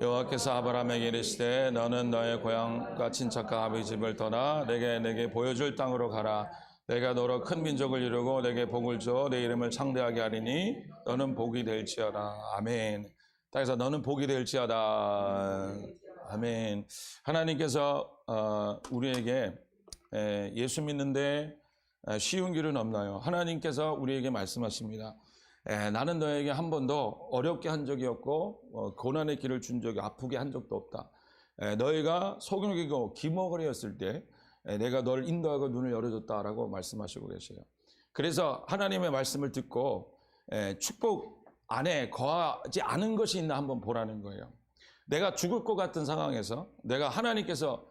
여호와께서 아브라함에게 이르시되 너는 너의 고향과 친척과 아버지 집을 떠나 내게 보여줄 땅으로 가라. 내가 너로 큰 민족을 이루고 내게 복을 주어 내 이름을 창대하게 하리니 너는 복이 될지어다. 아멘. 땅에서 너는 복이 될지어다. 아멘. 하나님께서 우리에게 예수 믿는데 쉬운 길은 없나요? 하나님께서 우리에게 말씀하십니다. 나는 너에게 한 번도 어렵게 한 적이 없고 고난의 길을 준 적이 아프게 한 적도 없다. 너희가 소경이고 기머거리였을 때 내가 너를 인도하고 눈을 열어줬다라고 말씀하시고 계세요. 그래서 하나님의 말씀을 듣고 축복 안에 거하지 않은 것이 있나 한번 보라는 거예요. 내가 죽을 것 같은 상황에서 내가 하나님께서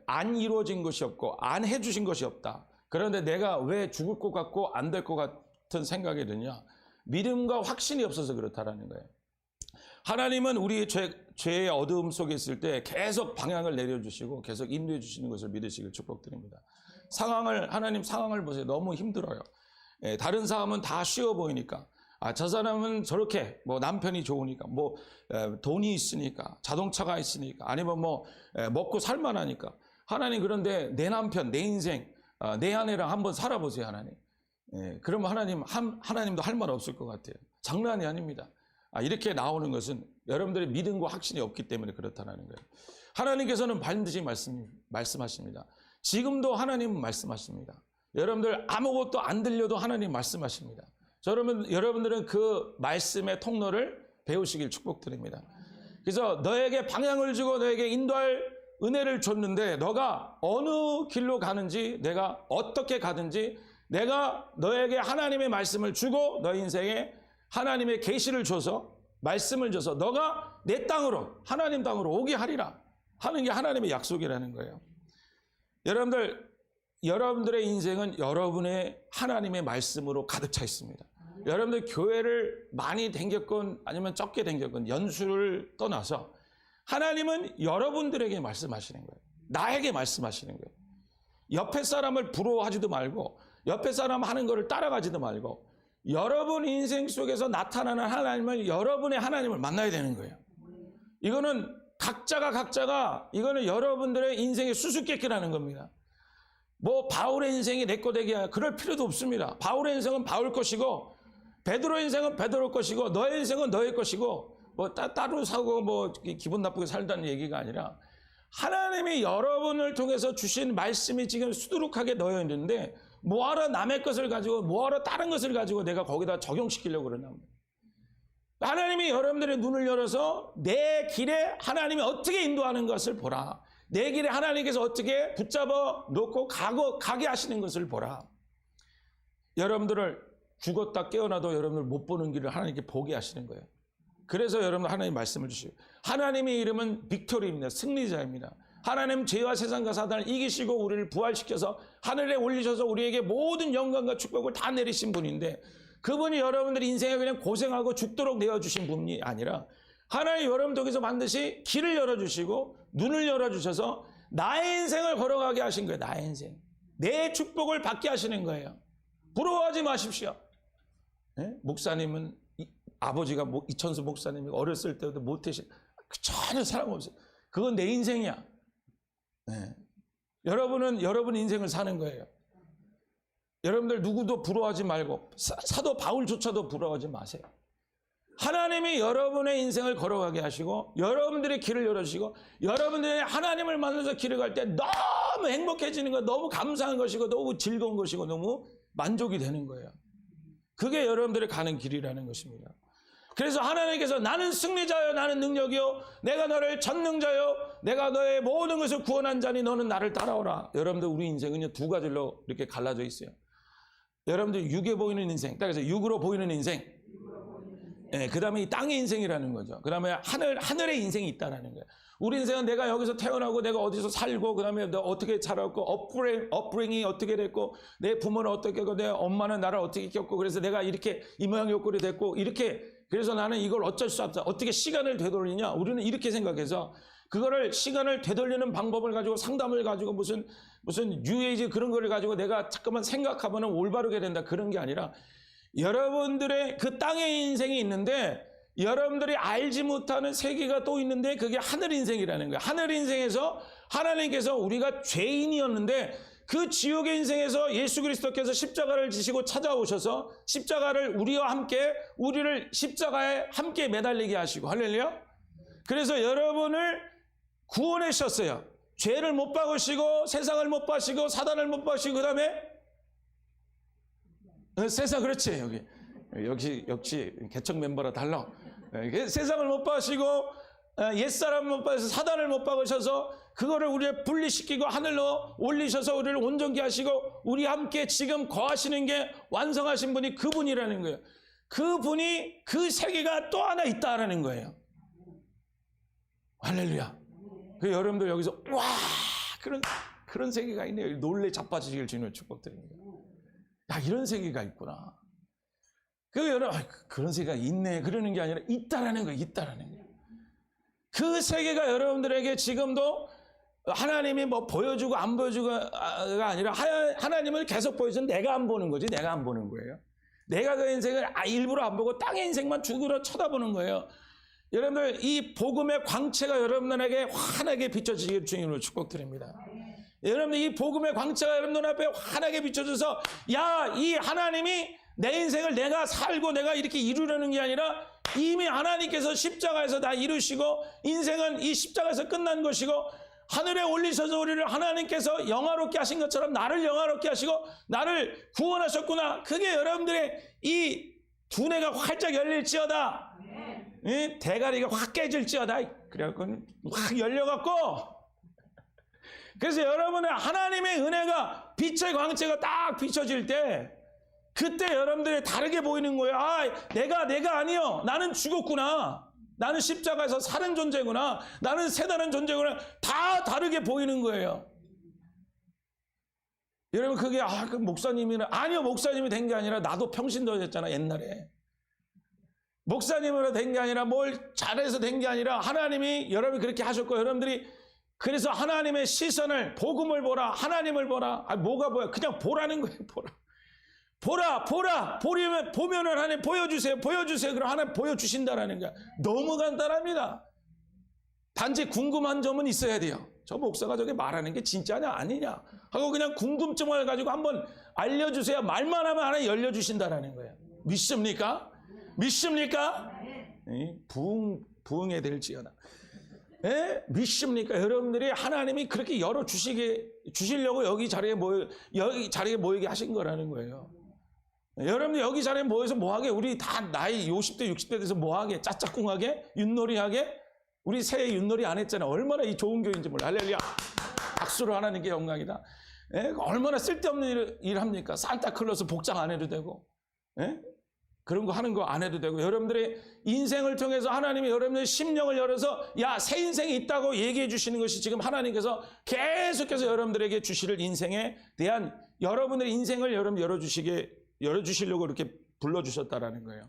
안 이루어진 것이 없고 안 해주신 것이 없다. 그런데 내가 왜 죽을 것 같고 안 될 것 같은 생각이 드냐? 믿음과 확신이 없어서 그렇다라는 거예요. 하나님은 우리의 죄의 어두움 속에 있을 때 계속 방향을 내려주시고 계속 인도해 주시는 것을 믿으시길 축복드립니다. 하나님 상황을 보세요. 너무 힘들어요. 다른 사람은 다 쉬워 보이니까. 저 사람은 저렇게 남편이 좋으니까 돈이 있으니까 자동차가 있으니까 아니면 먹고 살만하니까. 하나님 그런데 내 남편 내 인생 내 아내랑 한번 살아보세요. 하나님. 그러면 하나님도 할 말 없을 것 같아요. 장난이 아닙니다. 이렇게 나오는 것은 여러분들의 믿음과 확신이 없기 때문에 그렇다는 거예요. 하나님께서는 반드시 말씀하십니다. 지금도 하나님은 말씀하십니다. 여러분들 아무것도 안 들려도 하나님 말씀하십니다. 여러분들은 그 말씀의 통로를 배우시길 축복드립니다. 그래서 너에게 방향을 주고 너에게 인도할 은혜를 줬는데 너가 어느 길로 가는지 내가 어떻게 가든지 내가 너에게 하나님의 말씀을 주고 너 인생에 하나님의 계시를 줘서 말씀을 줘서 너가 내 땅으로 하나님 땅으로 오게 하리라 하는 게 하나님의 약속이라는 거예요. 여러분들의 인생은 여러분의 하나님의 말씀으로 가득 차 있습니다. 여러분들 교회를 많이 다녔건 아니면 적게 다녔건 연수를 떠나서 하나님은 여러분들에게 말씀하시는 거예요. 나에게 말씀하시는 거예요. 옆에 사람을 부러워하지도 말고 옆에 사람 하는 거를 따라가지도 말고 여러분 인생 속에서 나타나는 하나님을 여러분의 하나님을 만나야 되는 거예요. 이거는 각자가 이거는 여러분들의 인생의 수수께끼라는 겁니다. 바울의 인생이 내 거 되게 그럴 필요도 없습니다. 바울의 인생은 바울 것이고 베드로의 인생은 베드로 것이고 너의 인생은 너의 것이고 따로 사고 기분 나쁘게 살다는 얘기가 아니라 하나님이 여러분을 통해서 주신 말씀이 지금 수두룩하게 넣여 있는데 뭐하러 남의 것을 가지고 뭐하러 다른 것을 가지고 내가 거기다 적용시키려고 그러냐. 하나님이 여러분들의 눈을 열어서 내 길에 하나님이 어떻게 인도하는 것을 보라. 내 길에 하나님께서 어떻게 붙잡아 놓고 가게 하시는 것을 보라. 여러분들을 죽었다 깨어나도 여러분들 못 보는 길을 하나님께 보게 하시는 거예요. 그래서 여러분 하나님 말씀을 주시고 하나님의 이름은 빅토리입니다. 승리자입니다. 하나님 죄와 세상과 사단을 이기시고 우리를 부활시켜서 하늘에 올리셔서 우리에게 모든 영광과 축복을 다 내리신 분인데 그분이 여러분들 인생에 그냥 고생하고 죽도록 내어주신 분이 아니라 하나님 여러분들께서 반드시 길을 열어주시고 눈을 열어주셔서 나의 인생을 걸어가게 하신 거예요. 나의 인생. 내 축복을 받게 하시는 거예요. 부러워하지 마십시오. 네? 목사님은 아버지가 이천수 목사님이 어렸을 때부터 모태신 전혀 사람 없어요. 그건 내 인생이야. 네. 여러분은 여러분 인생을 사는 거예요. 여러분들 누구도 부러워하지 말고 사도 바울조차도 부러워하지 마세요. 하나님이 여러분의 인생을 걸어가게 하시고 여러분들의 길을 열어주시고 여러분들이 하나님을 만나서 길을 갈 때 너무 행복해지는 거 너무 감사한 것이고 너무 즐거운 것이고 너무 만족이 되는 거예요. 그게 여러분들의 가는 길이라는 것입니다. 그래서 하나님께서 나는 승리자요 나는 능력이요 내가 너를 전능자요 내가 너의 모든 것을 구원한 자니 너는 나를 따라오라. 여러분들 우리 인생은 두 가지로 이렇게 갈라져 있어요. 여러분들 육에 보이는 인생, 그래서 육으로 보이는 인생, 그 다음에 이 땅의 인생이라는 거죠. 그 다음에 하늘의 인생이 있다는 거예요. 우리 인생은 내가 여기서 태어나고 내가 어디서 살고 그 다음에 내가 어떻게 자랐고 업브링이 어떻게 됐고 내 부모는 어떻게 했고 내 엄마는 나를 어떻게 키웠고 그래서 내가 이렇게 이 모양 요꼴이 됐고 이렇게 그래서 나는 이걸 어쩔 수 없다. 어떻게 시간을 되돌리냐. 우리는 이렇게 생각해서 그거를 시간을 되돌리는 방법을 가지고 상담을 가지고 무슨 뉴에이지 그런 거를 가지고 내가 잠깐만 생각하면 올바르게 된다. 그런 게 아니라 여러분들의 그 땅의 인생이 있는데 여러분들이 알지 못하는 세계가 또 있는데 그게 하늘 인생이라는 거예요. 하늘 인생에서 하나님께서 우리가 죄인이었는데 그 지옥의 인생에서 예수 그리스도께서 십자가를 지시고 찾아오셔서 십자가를 우리와 함께 우리를 십자가에 함께 매달리게 하시고 할렐루야. 그래서 여러분을 구원해 주셨어요. 죄를 못 박으시고 세상을 못 박으시고 사단을 못 박으시고 그다음에 세상 그렇지 역시 개척 멤버라 달라. 세상을 못 박으시고 옛사람 못 박으셔서 사단을 못 박으셔서 그거를 우리를 분리시키고 하늘로 올리셔서 우리를 온전케 하시고 우리 함께 지금 거하시는 게 완성하신 분이 그분이라는 거예요. 그분이 그 세계가 또 하나 있다라는 거예요. 할렐루야. 그 여러분들 여기서 와 그런 세계가 있네요. 놀래 자빠지시길 주님을 축복드립니다. 야 이런 세계가 있구나. 그 여러분 그런 세계가 있네 그러는 게 아니라 있다라는 거예요. 있다라는 거예요. 그 세계가 여러분들에게 지금도 하나님이 뭐 보여주고 안 보여주고가 아니라 하나님을 계속 보여주는 내가 안 보는 거지. 내가 안 보는 거예요. 내가 그 인생을 일부러 안 보고 땅의 인생만 죽으러 쳐다보는 거예요. 여러분들 이 복음의 광채가 여러분들에게 환하게 비춰지기를 주님으로 축복드립니다. 여러분들 이 복음의 광채가 여러분들 앞에 환하게 비춰져서 야 이 하나님이 내 인생을 내가 살고 내가 이렇게 이루려는 게 아니라 이미 하나님께서 십자가에서 다 이루시고 인생은 이 십자가에서 끝난 것이고 하늘에 올리셔서 우리를 하나님께서 영화롭게 하신 것처럼 나를 영화롭게 하시고 나를 구원하셨구나. 그게 여러분들의 이 두뇌가 활짝 열릴지어다. 대가리가 확 깨질지어다. 그래갖고 확 열려갖고 그래서 여러분의 하나님의 은혜가 빛의 광채가 딱 비춰질 때 그때 여러분들이 다르게 보이는 거예요. 내가 아니요. 나는 죽었구나. 나는 십자가에서 사는 존재구나. 나는 새다른 존재구나. 다 다르게 보이는 거예요. 여러분 그게 그 목사님이나 아니요. 목사님이 된 게 아니라 나도 평신도였잖아 옛날에. 목사님으로 된 게 아니라 뭘 잘해서 된 게 아니라 하나님이 여러분이 그렇게 하셨고 여러분들이 그래서 하나님의 시선을 복음을 보라. 하나님을 보라. 뭐가 보여? 그냥 보라는 거예요. 보라. 보면은 하나님 보여주세요. 그럼 하나님 보여주신다라는 거야. 너무 간단합니다. 단지 궁금한 점은 있어야 돼요. 저 목사가 저게 말하는 게 진짜냐 아니냐 하고 그냥 궁금증을 가지고 한번 알려주세요. 말만 하면 하나님 열려주신다라는 거예요. 믿습니까? 부흥에 될지어다. 믿습니까? 여러분들이 하나님이 그렇게 주시려고 여기 자리에 모이게 하신 거라는 거예요. 여러분들 여기 자리에 모여서 뭐하게? 우리 다 나이 50대 60대 돼서 뭐하게? 짝짝꿍하게? 윷놀이하게? 우리 새해 윷놀이 안 했잖아. 얼마나 이 좋은 교회인지 몰라. 할렐루야. 박수로 하나님께 영광이다. 얼마나 쓸데없는 일 합니까? 산타클로스 복장 안 해도 되고 그런 거 하는 거 안 해도 되고 여러분들의 인생을 통해서 하나님이 여러분들의 심령을 열어서 새 인생이 있다고 얘기해 주시는 것이 지금 하나님께서 계속해서 여러분들에게 주실 인생에 대한 여러분들의 인생을 열어주시려고 이렇게 불러주셨다라는 거예요.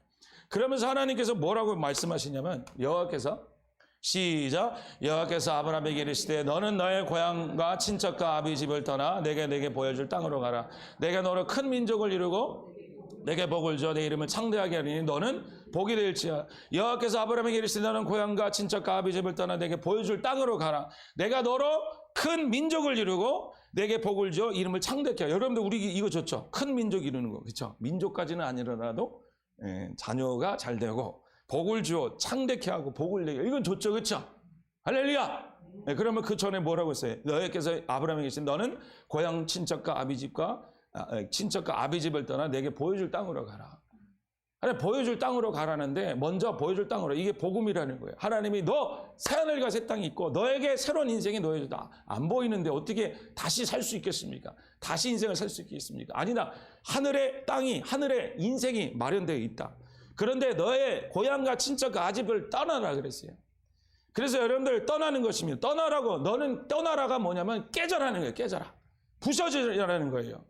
그러면서 하나님께서 뭐라고 말씀하시냐면 여호와께서 시작. 여호와께서 아브라함에게 이르시되 너는 너의 고향과 친척과 아비 집을 떠나 내게 보여줄 땅으로 가라. 내가 너로 큰 민족을 이루고 내게 복을 줘 내 이름을 창대하게 하리니 너는 복이 될지어다. 여호와께서 아브라함에게 이르시되 너는 고향과 친척과 아비 집을 떠나 내게 보여줄 땅으로 가라. 내가 너로 큰 민족을 이루고 내게 복을 줘 이름을 창대케 하라. 여러분들 우리 이거 좋죠? 큰 민족 이루는 거 그렇죠? 민족까지는 아니더라도 자녀가 잘 되고 복을 주어 창대케 하고 복을 내게 이건 좋죠, 그렇죠? 할렐루야. 그러면 그 전에 뭐라고 했어요? 너희께서 아브라함에게 계신 너는 고향 친척과 아비 집을 떠나 내게 보여줄 땅으로 가라. 하나님 보여줄 땅으로 가라는데 먼저 보여줄 땅으로 이게 복음이라는 거예요. 하나님이 너 새하늘과 새 땅이 있고 너에게 새로운 인생이 너에게다 안 보이는데 어떻게 다시 살 수 있겠습니까? 다시 인생을 살 수 있겠습니까? 아니다. 하늘의 땅이 하늘의 인생이 마련되어 있다. 그런데 너의 고향과 친척과 아집을 떠나라 그랬어요. 그래서 여러분들 떠나는 것입니다. 떠나라고 너는 떠나라가 뭐냐면 깨져라는 거예요. 깨져라. 부서지라는 거예요.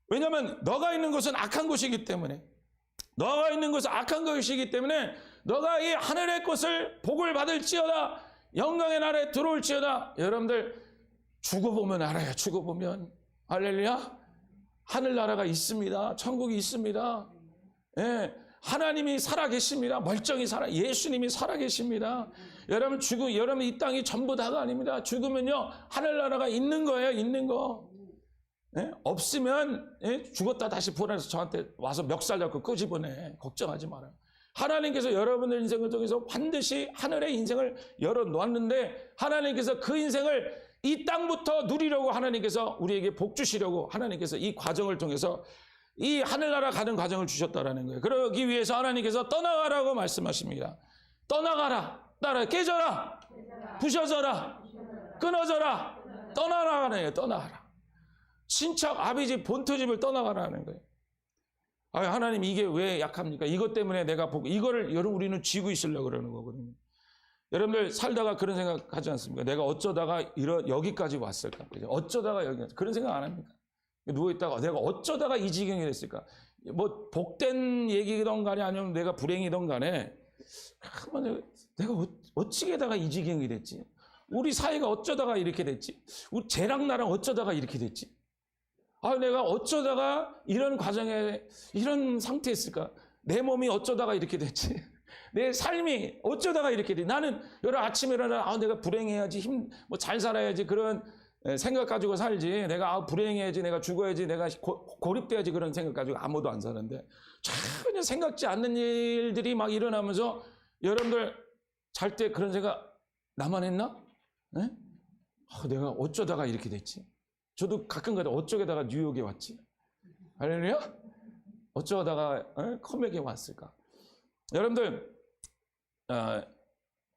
왜냐하면 너가 있는 곳은 악한 곳이기 때문에 너가 있는 곳은 악한 것이기 때문에 너가 이 하늘의 것을 복을 받을지어다 영광의 나라에 들어올지어다. 여러분들 죽어보면 알아요. 죽어보면 할렐루야 하늘나라가 있습니다. 천국이 있습니다. 하나님이 살아계십니다. 멀쩡히 예수님이 살아계십니다. 여러분 여러분 이 땅이 전부 다가 아닙니다. 죽으면요 하늘나라가 있는 거예요. 있는 거. 예? 없으면 죽었다 다시 부활해서 저한테 와서 멱살 잡고 끄집어내. 걱정하지 마라. 하나님께서 여러분의 인생을 통해서 반드시 하늘의 인생을 열어놓았는데 하나님께서 그 인생을 이 땅부터 누리려고 하나님께서 우리에게 복 주시려고 하나님께서 이 과정을 통해서 이 하늘나라 가는 과정을 주셨다라는 거예요. 그러기 위해서 하나님께서 떠나가라고 말씀하십니다. 떠나가라. 따라 깨져라. 부셔져라. 끊어져라. 떠나라는 거예요. 떠나가라. 친척 아비집 본토집을 떠나가라는 거예요. 하나님 이게 왜 약합니까? 이것 때문에 내가 보고 이거를 여러분 우리는 쥐고 있으려고 그러는 거거든요. 여러분들 살다가 그런 생각 하지 않습니까? 내가 어쩌다가 여기까지 왔을까? 어쩌다가 여기 그런 생각 안 합니까? 누워있다가 내가 어쩌다가 이 지경이 됐을까? 뭐 복된 얘기든 간에 아니면 내가 불행이든 간에 내가 어찌게다가 이 지경이 됐지? 우리 사이가 어쩌다가 이렇게 됐지? 우리 쟤랑 나랑 어쩌다가 이렇게 됐지? 내가 어쩌다가 이런 과정에 이런 상태에 있을까? 내 몸이 어쩌다가 이렇게 됐지? 내 삶이 어쩌다가 이렇게 됐지? 나는 여러 아침에 일어나 내가 불행해야지 잘 살아야지 그런 생각 가지고 살지. 내가 불행해야지, 내가 죽어야지, 내가 고립돼야지 그런 생각 가지고 아무도 안 사는데 전혀 생각지 않는 일들이 막 일어나면서 여러분들 잘 때 그런 생각 나만 했나? 네? 내가 어쩌다가 이렇게 됐지? 저도 가끔가다 어쩌다가 뉴욕에 왔지? 할렐루야? 어쩌다가 컴백에 왔을까? 여러분들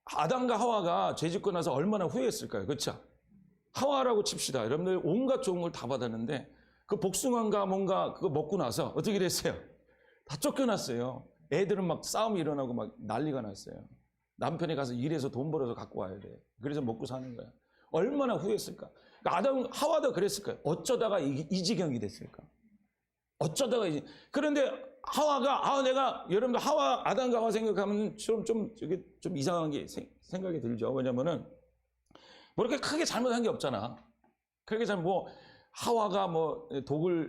아담과 하와가 죄짓고 나서 얼마나 후회했을까요? 그렇죠? 하와라고 칩시다. 여러분들 온갖 좋은 걸 다 받았는데 그 복숭아인가 뭔가 그거 먹고 나서 어떻게 됐어요? 다 쫓겨났어요. 애들은 막 싸움이 일어나고 막 난리가 났어요. 남편이 가서 일해서 돈 벌어서 갖고 와야 돼. 그래서 먹고 사는 거야. 얼마나 후회했을까? 아담, 하와도 그랬을 거예요. 어쩌다가 이 지경이 됐을까? 어쩌다가 그런데 하와가 내가 여러분들 아담과 하와 생각하면 좀 이상한 게 생각이 들죠. 왜냐면은 뭐 이렇게 크게 잘못한 게 없잖아. 그렇게 하와가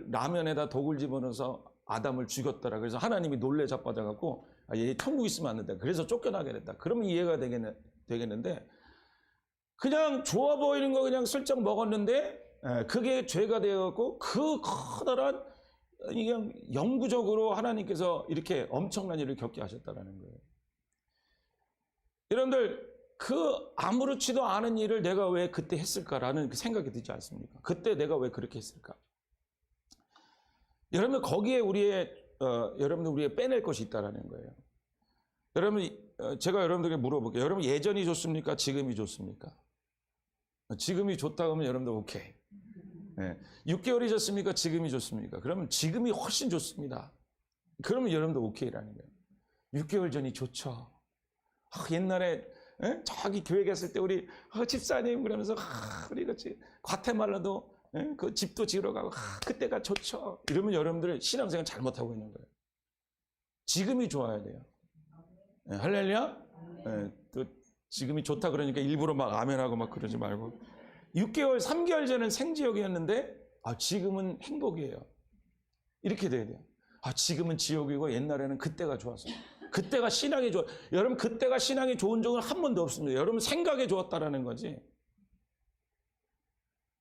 라면에다 독을 집어넣어서 아담을 죽였더라. 그래서 하나님이 놀래 자빠져갖고 얘 천국 있으면 안 된다. 그래서 쫓겨나게 됐다. 그러면 이해가 되겠는데 그냥 좋아 보이는 거 그냥 슬쩍 먹었는데 그게 죄가 되어갖고 그 커다란 그냥 영구적으로 하나님께서 이렇게 엄청난 일을 겪게 하셨다는 거예요. 여러분들 아무렇지도 않은 일을 내가 왜 그때 했을까라는 그 생각이 들지 않습니까? 그때 내가 왜 그렇게 했을까? 여러분 거기에 여러분들 우리의 빼낼 것이 있다라는 거예요. 여러분 제가 여러분들에게 물어볼게요. 여러분 예전이 좋습니까? 지금이 좋습니까? 지금이 좋다고 하면 여러분들 오케이. 6개월이 좋습니까? 지금이 좋습니까? 그러면 지금이 훨씬 좋습니다. 그러면 여러분들 오케이라는 거예요. 6개월 전이 좋죠. 옛날에 저기 교회 갔을 때 우리 집사님 그러면서 우리 같이 과테말라도 그 집도 지으러 가고 그때가 좋죠. 이러면 여러분들 신앙생활 잘못하고 있는 거예요. 지금이 좋아야 돼요. 할렐루야? 또 지금이 좋다 그러니까 일부러 막 아멘하고 막 그러지 말고 6개월, 3개월 전은 생지옥이었는데 지금은 행복이에요. 이렇게 돼야 돼요. 지금은 지옥이고 옛날에는 그때가 좋았어요. 그때가 신앙이 좋아. 여러분 그때가 신앙이 좋은 적은 한 번도 없습니다. 여러분 생각이 좋았다라는 거지.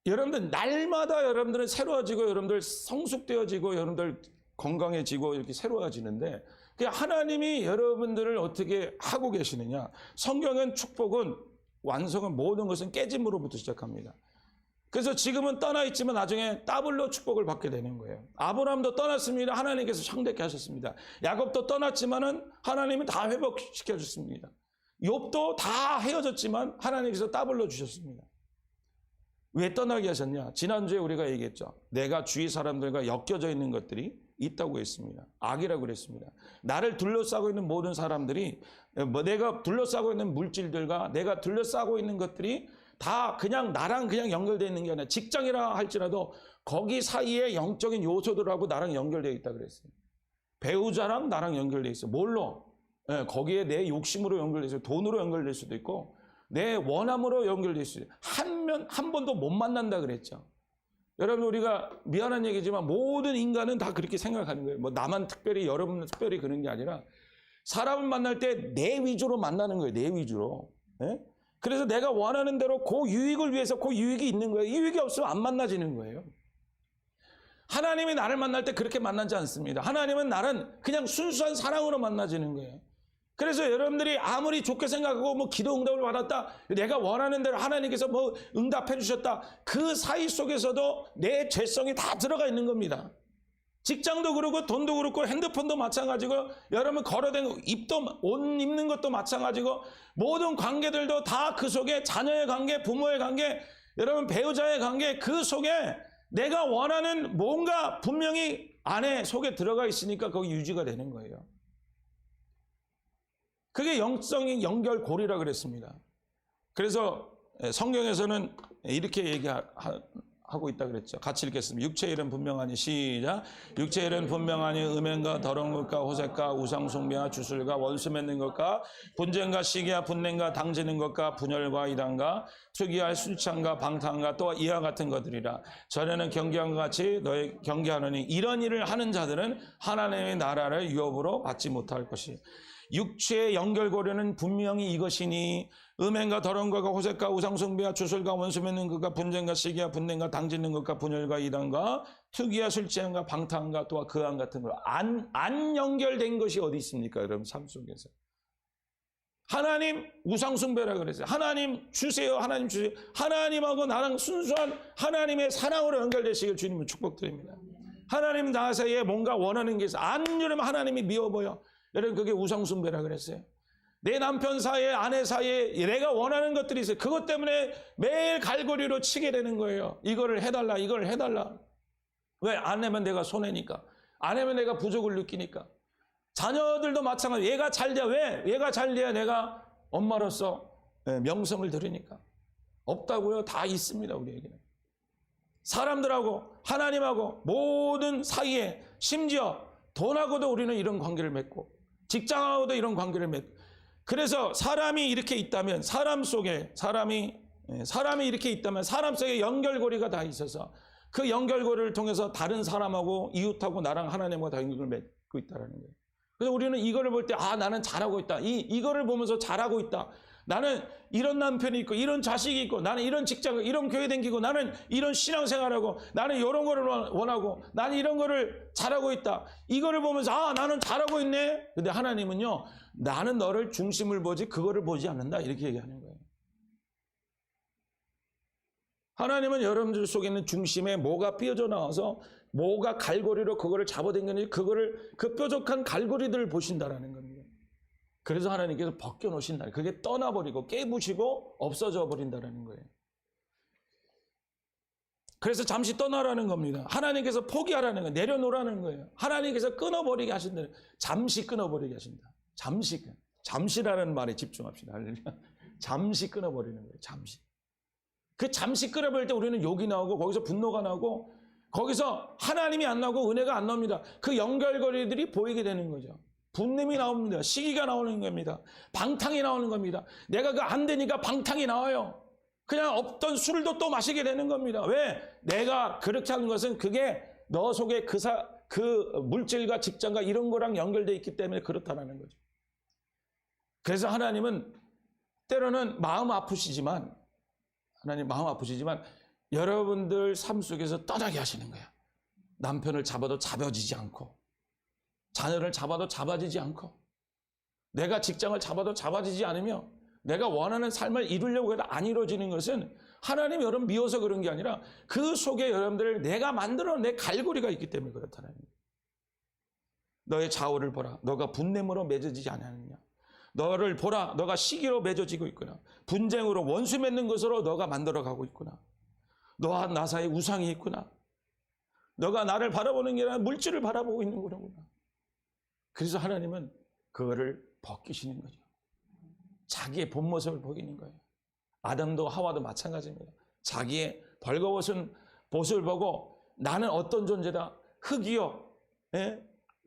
여러분들 날마다 여러분들은 새로워지고 여러분들 성숙되어지고 여러분들 건강해지고 이렇게 새로워지는데 하나님이 여러분들을 어떻게 하고 계시느냐. 성경은 축복은 완성은 모든 것은 깨짐으로부터 시작합니다. 그래서 지금은 떠나 있지만 나중에 더블로 축복을 받게 되는 거예요. 아브라함도 떠났습니다. 하나님께서 창대케 하셨습니다. 야곱도 떠났지만은 하나님은 다 회복시켜 주셨습니다. 욥도 다 헤어졌지만 하나님께서 더블로 주셨습니다. 왜 떠나게 하셨냐? 지난주에 우리가 얘기했죠. 내가 주위 사람들과 엮여져 있는 것들이 있다고 했습니다. 악이라고 그랬습니다. 나를 둘러싸고 있는 모든 사람들이 내가 둘러싸고 있는 물질들과 내가 둘러싸고 있는 것들이 다 그냥 나랑 그냥 연결되어 있는 게 아니라 직장이라 할지라도 거기 사이에 영적인 요소들하고 나랑 연결되어 있다 그랬어요. 배우자랑 나랑 연결되어 있어. 뭘로? 거기에 내 욕심으로 연결되어 있어요. 돈으로 연결될 수도 있고 내 원함으로 연결될 수 있어요. 한 번도 못 만난다 그랬죠. 여러분, 우리가 미안한 얘기지만 모든 인간은 다 그렇게 생각하는 거예요. 뭐 나만 특별히, 여러분은 특별히 그런 게 아니라 사람을 만날 때 내 위주로 만나는 거예요. 내 위주로. 예? 그래서 내가 원하는 대로 그 유익을 위해서 그 유익이 있는 거예요. 유익이 없으면 안 만나지는 거예요. 하나님이 나를 만날 때 그렇게 만나지 않습니다. 하나님은 나는 그냥 순수한 사랑으로 만나지는 거예요. 그래서 여러분들이 아무리 좋게 생각하고 뭐 기도 응답을 받았다, 내가 원하는 대로 하나님께서 뭐 응답해 주셨다, 그 사이 속에서도 내 죄성이 다 들어가 있는 겁니다. 직장도 그렇고 돈도 그렇고 핸드폰도 마찬가지고, 여러분 걸어다니고 옷 입는 것도 마찬가지고, 모든 관계들도 다 그 속에, 자녀의 관계, 부모의 관계, 여러분 배우자의 관계, 그 속에 내가 원하는 뭔가 분명히 안에 속에 들어가 있으니까 거기 유지가 되는 거예요. 그게 영성의 연결고리라 그랬습니다. 그래서 성경에서는 이렇게 얘기하고 있다 그랬죠. 같이 읽겠습니다. 육체의 일은 분명하니, 시작. 육체의 일은 분명하니 음행과 더러운 것과 호색과 우상숭배와 주술과 원수 맺는 것과 분쟁과 시기와 분냄과 당지는 것과 분열과 이단과 투기와 술 취함과 방탕과 또 이와 같은 것들이라. 전에는 경계한 것 같이 너희 경계하느니 이런 일을 하는 자들은 하나님의 나라를 유업으로 받지 못할 것이. 육체의 연결고리는 분명히 이것이니 음행과 더러운 것과 호색과 우상숭배와 주술과 원수 맺는 것과 분쟁과 시기와 분냄과 당짓는 것과 분열과 이단과 투기와 술 취함과 방탕과 또한 그와 같은 것. 안 연결된 것이 어디 있습니까, 여러분? 삶 속에서 하나님 우상숭배라 그랬어요. 하나님 주세요, 하나님 주세요. 하나님하고 나랑 순수한 하나님의 사랑으로 연결되시길 주님을 축복드립니다. 하나님 나 사이에 뭔가 원하는 게 있어, 안 이러면 하나님이 미워 보여. 여러분, 그게 우상숭배라 그랬어요. 내 남편 사이에, 아내 사이에 내가 원하는 것들이 있어요. 그것 때문에 매일 갈고리로 치게 되는 거예요. 이거를 해달라, 이걸 해달라. 왜? 안 내면 내가 손해니까. 안 내면 내가 부족을 느끼니까. 자녀들도 마찬가지. 얘가 잘 돼야. 왜? 얘가 잘 돼야 내가 엄마로서 명성을 들으니까. 없다고요? 다 있습니다, 우리에게는. 사람들하고 하나님하고 모든 사이에, 심지어 돈하고도 우리는 이런 관계를 맺고, 직장하고도 이런 관계를 맺고. 그래서 사람이 이렇게 있다면, 사람이 이렇게 있다면 사람 속에 연결고리가 다 있어서 그 연결고리를 통해서 다른 사람하고 이웃하고 나랑 하나님과 다 연결을 맺고 있다는 거예요. 그래서 우리는 이거를 볼 때, 아, 나는 잘하고 있다. 이거를 보면서 잘하고 있다. 나는 이런 남편이 있고, 이런 자식이 있고, 나는 이런 직장, 이런 교회 다니고, 나는 이런 신앙생활하고, 나는 이런 거를 원하고, 나는 이런 거를 잘하고 있다. 이거를 보면서, 아, 나는 잘하고 있네. 근데 하나님은요, 나는 너를 중심을 보지 그거를 보지 않는다. 이렇게 얘기하는 거예요. 하나님은 여러분들 속에 있는 중심에 뭐가 삐어져 나와서 뭐가 갈고리로 그거를 잡아당기는지, 그 뾰족한 갈고리들을 보신다라는 겁니다. 그래서 하나님께서 벗겨놓으신다. 그게 떠나버리고 깨부시고 없어져 버린다는 거예요. 그래서 잠시 떠나라는 겁니다. 하나님께서 포기하라는 거예요. 내려놓으라는 거예요. 하나님께서 끊어버리게 하신다. 잠시 끊어버리게 하신다. 잠시라는 말에 집중합시다. 잠시 끊어버리는 거예요. 잠시. 그 잠시 끊어버릴 때 우리는 욕이 나오고, 거기서 분노가 나오고, 거기서 하나님이 안 나오고 은혜가 안 나옵니다. 그 연결고리들이 보이게 되는 거죠. 분냄이 나옵니다. 시기가 나오는 겁니다. 방탕이 나오는 겁니다. 내가 그 안 되니까 방탕이 나와요. 그냥 없던 술도 또 마시게 되는 겁니다. 왜? 내가 그렇게 하는 것은 그게 너 속에 그 물질과 직장과 이런 거랑 연결되어 있기 때문에 그렇다는 거죠. 그래서 하나님은 때로는 마음 아프시지만 여러분들 삶 속에서 떠나게 하시는 거야. 남편을 잡아도 잡아지지 않고, 자녀를 잡아도 잡아지지 않고, 내가 직장을 잡아도 잡아지지 않으며, 내가 원하는 삶을 이루려고 해도 안 이루어지는 것은 하나님이 여러분 미워서 그런 게 아니라 그 속에 여러분들을 내가 만들어 내 갈고리가 있기 때문에 그렇다는 거예요. 너의 좌우를 보라. 너가 분냄으로 맺어지지 않았느냐. 너를 보라. 너가 시기로 맺어지고 있구나. 분쟁으로 원수 맺는 것으로 너가 만들어가고 있구나. 너와 나 사이에 우상이 있구나. 너가 나를 바라보는 게 아니라 물질을 바라보고 있는 거구나. 그래서 하나님은 그거를 벗기시는 거죠. 자기의 본 모습을 보이는 거예요. 아담도 하와도 마찬가지입니다. 자기의 벌거벗은 모습을 보고, 나는 어떤 존재다. 흙이요,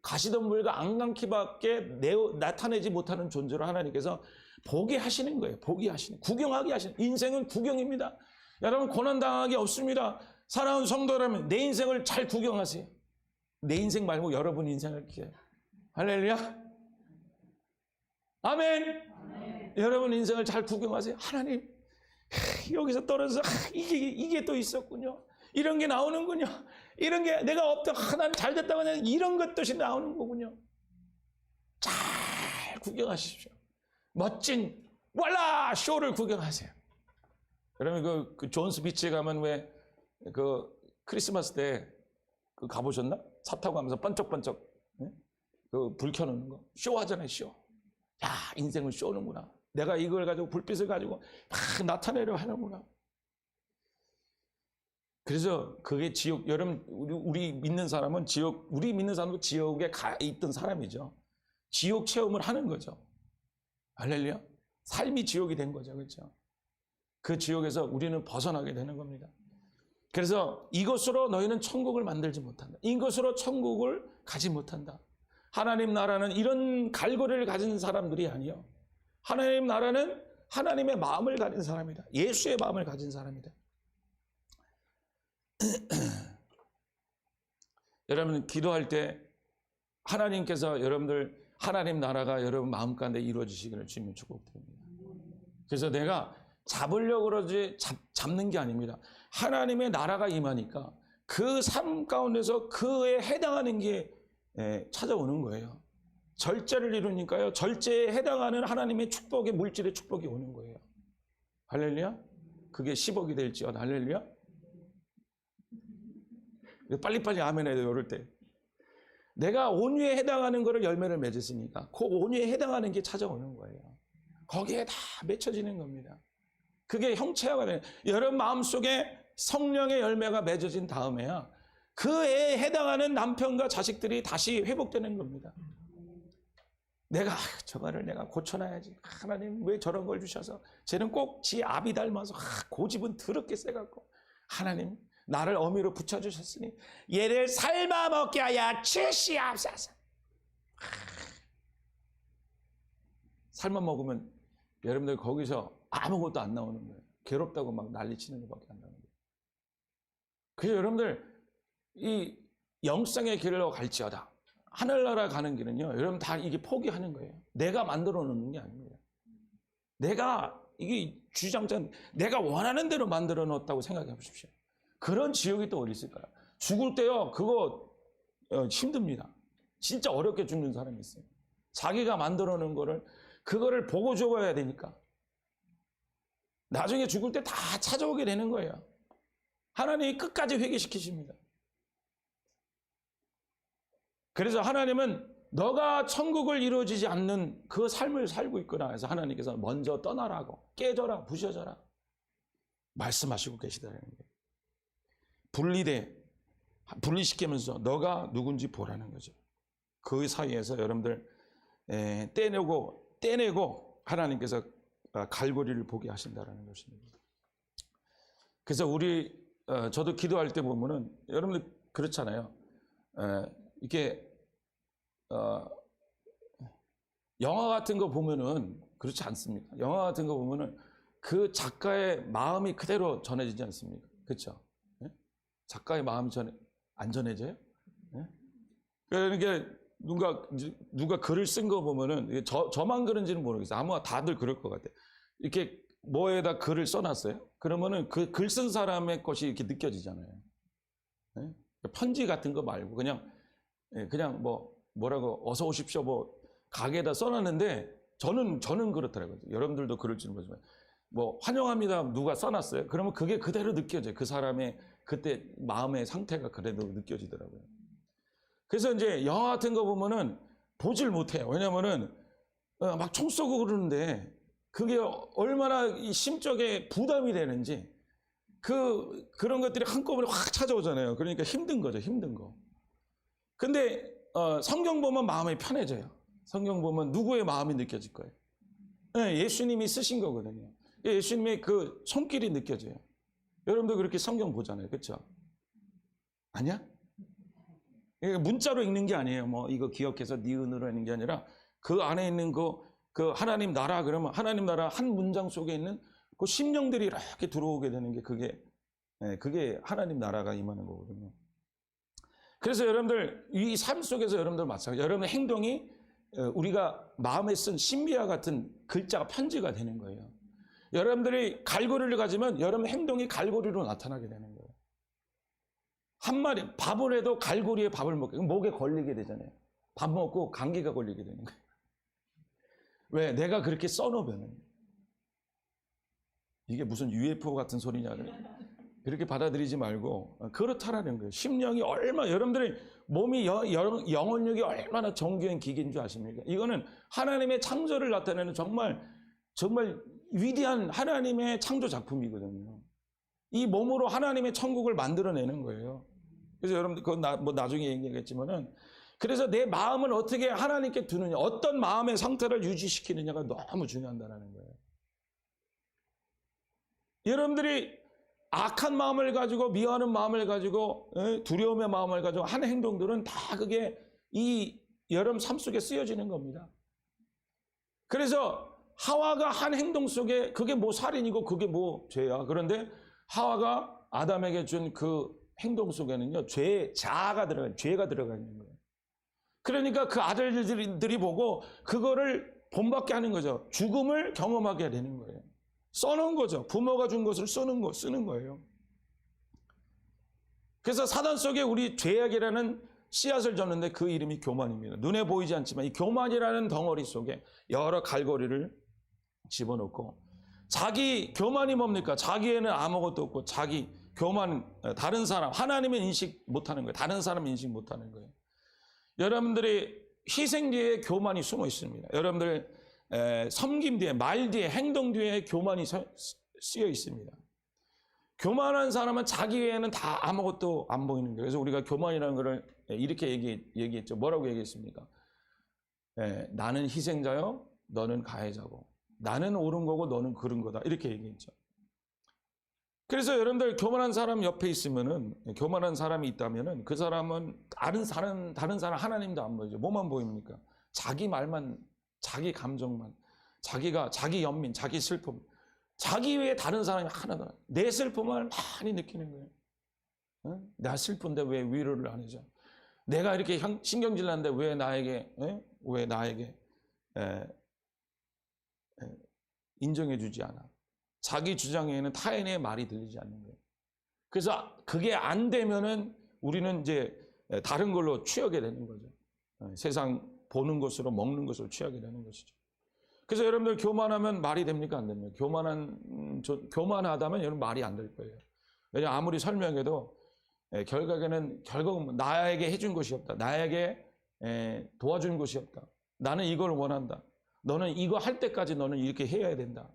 가시덤불과 안강키밖에 나타내지 못하는 존재로 하나님께서 보게 하시는 거예요. 보게 하시는, 구경하게 하시는. 인생은 구경입니다. 여러분, 고난당하기 없습니다. 사랑하는 성도라면 내 인생을 잘 구경하세요. 내 인생 말고 여러분 인생을 기억해요. 할렐루야. 아멘. 아멘. 여러분 인생을 잘 구경하세요. 하나님, 여기서 떨어져서 이게 또 있었군요. 이런 게 나오는군요. 이런 게 내가 없던 하나님 잘 됐다고 하면 이런 것 뜻이 나오는 거군요. 잘 구경하십시오. 멋진 왈라 쇼를 구경하세요. 그러면 그 존스 비치에 가면 왜 그 크리스마스 때 그 가보셨나? 차 타고 가면서 번쩍번쩍 그 불 켜놓는 거 쇼 하잖아요. 쇼. 야, 인생을 쇼는구나. 내가 이걸 가지고 불빛을 가지고 막 나타내려 하는구나. 그래서 그게 지옥. 여러분 우리 믿는 사람은 우리 믿는 사람도 지옥에 가 있던 사람이죠. 지옥 체험을 하는 거죠. 할렐루야. 삶이 지옥이 된 거죠. 그렇죠? 그 지옥에서 우리는 벗어나게 되는 겁니다. 그래서 이것으로 너희는 천국을 만들지 못한다. 이것으로 천국을 가지 못한다. 하나님 나라는 이런 갈고리를 가진 사람들이 아니요. 하나님 나라는 하나님의 마음을 가진 사람이다. 예수의 마음을 가진 사람이다. 여러분 기도할 때 하나님께서 여러분들 하나님 나라가 여러분 마음 가운데 이루어지시기를 주님 축복드립니다. 그래서 내가 잡으려고 그러지 잡는 게 아닙니다. 하나님의 나라가 임하니까 그 삶 가운데서 그에 해당하는 게 찾아오는 거예요. 절제를 이루니까요. 절제에 해당하는 하나님의 축복의 물질의 축복이 오는 거예요. 할렐루야. 그게 10억이 될지어다. 할렐루야. 빨리빨리 아멘 해야 돼요. 이럴 때. 내가 온유에 해당하는 거를 열매를 맺었으니까 그 온유에 해당하는 게 찾아오는 거예요. 거기에 다 맺혀지는 겁니다. 그게 형체화가 돼요. 여러분 마음속에 성령의 열매가 맺어진 다음에야 그에 해당하는 남편과 자식들이 다시 회복되는 겁니다. 내가 저거를 내가 고쳐놔야지. 하나님 왜 저런 걸 주셔서 쟤는 꼭 지 아비 닮아서 고집은 더럽게 세갖고 하나님 나를 어미로 붙여주셨으니 얘를 삶아 먹게 하여 주시옵소서. 삶아 먹으면 여러분들 거기서 아무것도 안 나오는 거예요. 괴롭다고 막 난리치는 것밖에 안 나오는 거예요. 그래서 여러분들 이 영성의 길로 갈지어다. 하늘나라 가는 길은요. 여러분 다 이게 포기하는 거예요. 내가 만들어 놓는 게 아닙니다. 내가 이게 주장장 내가 원하는 대로 만들어 놓았다고 생각해 보십시오. 그런 지옥이 또 어디 있을까요? 죽을 때요. 그거 힘듭니다. 진짜 어렵게 죽는 사람이 있어요. 자기가 만들어 놓은 거를 그거를 보고 죽어야 되니까. 나중에 죽을 때 다 찾아오게 되는 거예요. 하나님이 끝까지 회개시키십니다. 그래서 하나님은 너가 천국을 이루어지지 않는 그 삶을 살고 있구나 해서 하나님께서 먼저 떠나라고 깨져라 부셔져라 말씀하시고 계시다는 거예요. 분리시키면서 너가 누군지 보라는 거죠. 그 사이에서 여러분들 떼내고 하나님께서 갈고리를 보게 하신다는 것입니다. 그래서 저도 기도할 때 보면은 여러분들 그렇잖아요. 이렇게 영화 같은 거 보면은 그렇지 않습니까? 영화 같은 거 보면은 그 작가의 마음이 그대로 전해지지 않습니까? 그렇죠? 네? 작가의 마음이 안 전해져요? 네? 그러니까 누가 글을 쓴 거 보면은 저만 그런지는 모르겠어요. 아마 다들 그럴 것 같아요. 이렇게 뭐에다 글을 써놨어요? 그러면은 그 글 쓴 사람의 것이 이렇게 느껴지잖아요. 네? 편지 같은 거 말고 그냥 뭐라고 어서 오십시오 뭐 가게에다 써놨는데 저는 그렇더라고요. 여러분들도 그럴지는 모르지만 뭐 환영합니다 누가 써놨어요. 그러면 그게 그대로 느껴져요. 그 사람의 그때 마음의 상태가 그래도 느껴지더라고요. 그래서 이제 영화 같은 거 보면은 보질 못해요. 왜냐면은 막 총 쏘고 그러는데 그게 얼마나 이 심적에 부담이 되는지 그런 것들이 한꺼번에 확 찾아오잖아요. 그러니까 힘든 거죠. 힘든 거. 근데 성경 보면 마음이 편해져요. 성경 보면 누구의 마음이 느껴질 거예요. 네, 예수님이 쓰신 거거든요. 예수님의 그 손길이 느껴져요. 여러분도 그렇게 성경 보잖아요. 그렇죠? 아니야? 문자로 읽는 게 아니에요. 뭐 이거 기억해서 네 은으로 읽는 게 아니라 그 안에 있는 그 하나님 나라 그러면 하나님 나라 한 문장 속에 있는 그 심령들이 이렇게 들어오게 되는 게 그게 그게 하나님 나라가 임하는 거거든요. 그래서 여러분들 이 삶 속에서 여러분들 마찬가지. 여러분의 행동이 우리가 마음에 쓴 신비와 같은 글자가 편지가 되는 거예요. 여러분들이 갈고리를 가지면 여러분 행동이 갈고리로 나타나게 되는 거예요. 한 마리 밥을 해도 갈고리에 밥을 먹게 목에 걸리게 되잖아요. 밥 먹고 감기가 걸리게 되는 거예요. 왜? 내가 그렇게 써놓으면 이게 무슨 UFO 같은 소리냐 그렇게 받아들이지 말고 그렇다라는 거예요. 심령이 얼마나 여러분들의 몸이 영혼력이 얼마나 정교한 기계인 줄 아십니까? 이거는 하나님의 창조를 나타내는 정말 위대한 하나님의 창조 작품이거든요. 이 몸으로 하나님의 천국을 만들어내는 거예요. 그래서 여러분들 그건 나중에 얘기하겠지만은 그래서 내 마음을 어떻게 하나님께 두느냐, 어떤 마음의 상태를 유지시키느냐가 너무 중요하다는 거예요. 여러분들이 악한 마음을 가지고 미워하는 마음을 가지고 두려움의 마음을 가지고 하는 행동들은 다 그게 이 여러분 삶 속에 쓰여지는 겁니다. 그래서 하와가 한 행동 속에 그게 뭐 살인이고 그게 뭐 죄야. 그런데 하와가 아담에게 준 그 행동 속에는요 자아가 죄가 들어가 있는 거예요. 그러니까 그 아들들이 보고 그거를 본받게 하는 거죠. 죽음을 경험하게 되는 거예요. 써놓은 거죠. 부모가 준 것을 쓰는 거예요. 그래서 사단 속에 우리 죄악이라는 씨앗을 줬는데 그 이름이 교만입니다. 눈에 보이지 않지만 이 교만이라는 덩어리 속에 여러 갈고리를 집어넣고 자기 교만이 뭡니까? 자기에는 아무것도 없고 자기 교만, 다른 사람, 하나님은 인식 못하는 거예요. 다른 사람은 인식 못하는 거예요. 여러분들이 희생 뒤에 교만이 숨어 있습니다. 여러분들 섬김 뒤에, 말 뒤에, 행동 뒤에 교만이 쓰여 있습니다. 교만한 사람은 자기 외에는 다 아무것도 안 보이는 거예요. 그래서 우리가 교만이라는 것을 이렇게 얘기했죠. 뭐라고 얘기했습니까? 나는 희생자요, 너는 가해자고. 나는 옳은 거고 너는 그른 거다. 이렇게 얘기했죠. 그래서 여러분들 교만한 사람 옆에 있으면은, 교만한 사람이 있다면은 그 사람은 다른 사람 하나님도 안 보이죠. 뭐만 보입니까? 자기 말만, 자기 감정만, 자기 연민, 자기 슬픔. 자기 외에 다른 사람이 하나도 없어요. 내 슬픔을 많이 느끼는 거예요. 나 슬픈데 왜 위로를 안 해줘? 내가 이렇게 신경질 나는데 왜 나에게 인정해 주지 않아? 자기 주장에는 타인의 말이 들리지 않는 거예요. 그래서 그게 안 되면은 우리는 이제 다른 걸로 취하게 되는 거죠. 세상 보는 것으로 먹는 것으로 취하게 되는 것이죠. 그래서 여러분들 교만하면 말이 됩니까? 안 됩니까? 교만하다면 여러분 말이 안 될 거예요. 왜냐하면 아무리 설명해도 결국은 나에게 해준 것이 없다. 나에게 도와준 것이 없다. 나는 이걸 원한다. 너는 이거 할 때까지 너는 이렇게 해야 된다.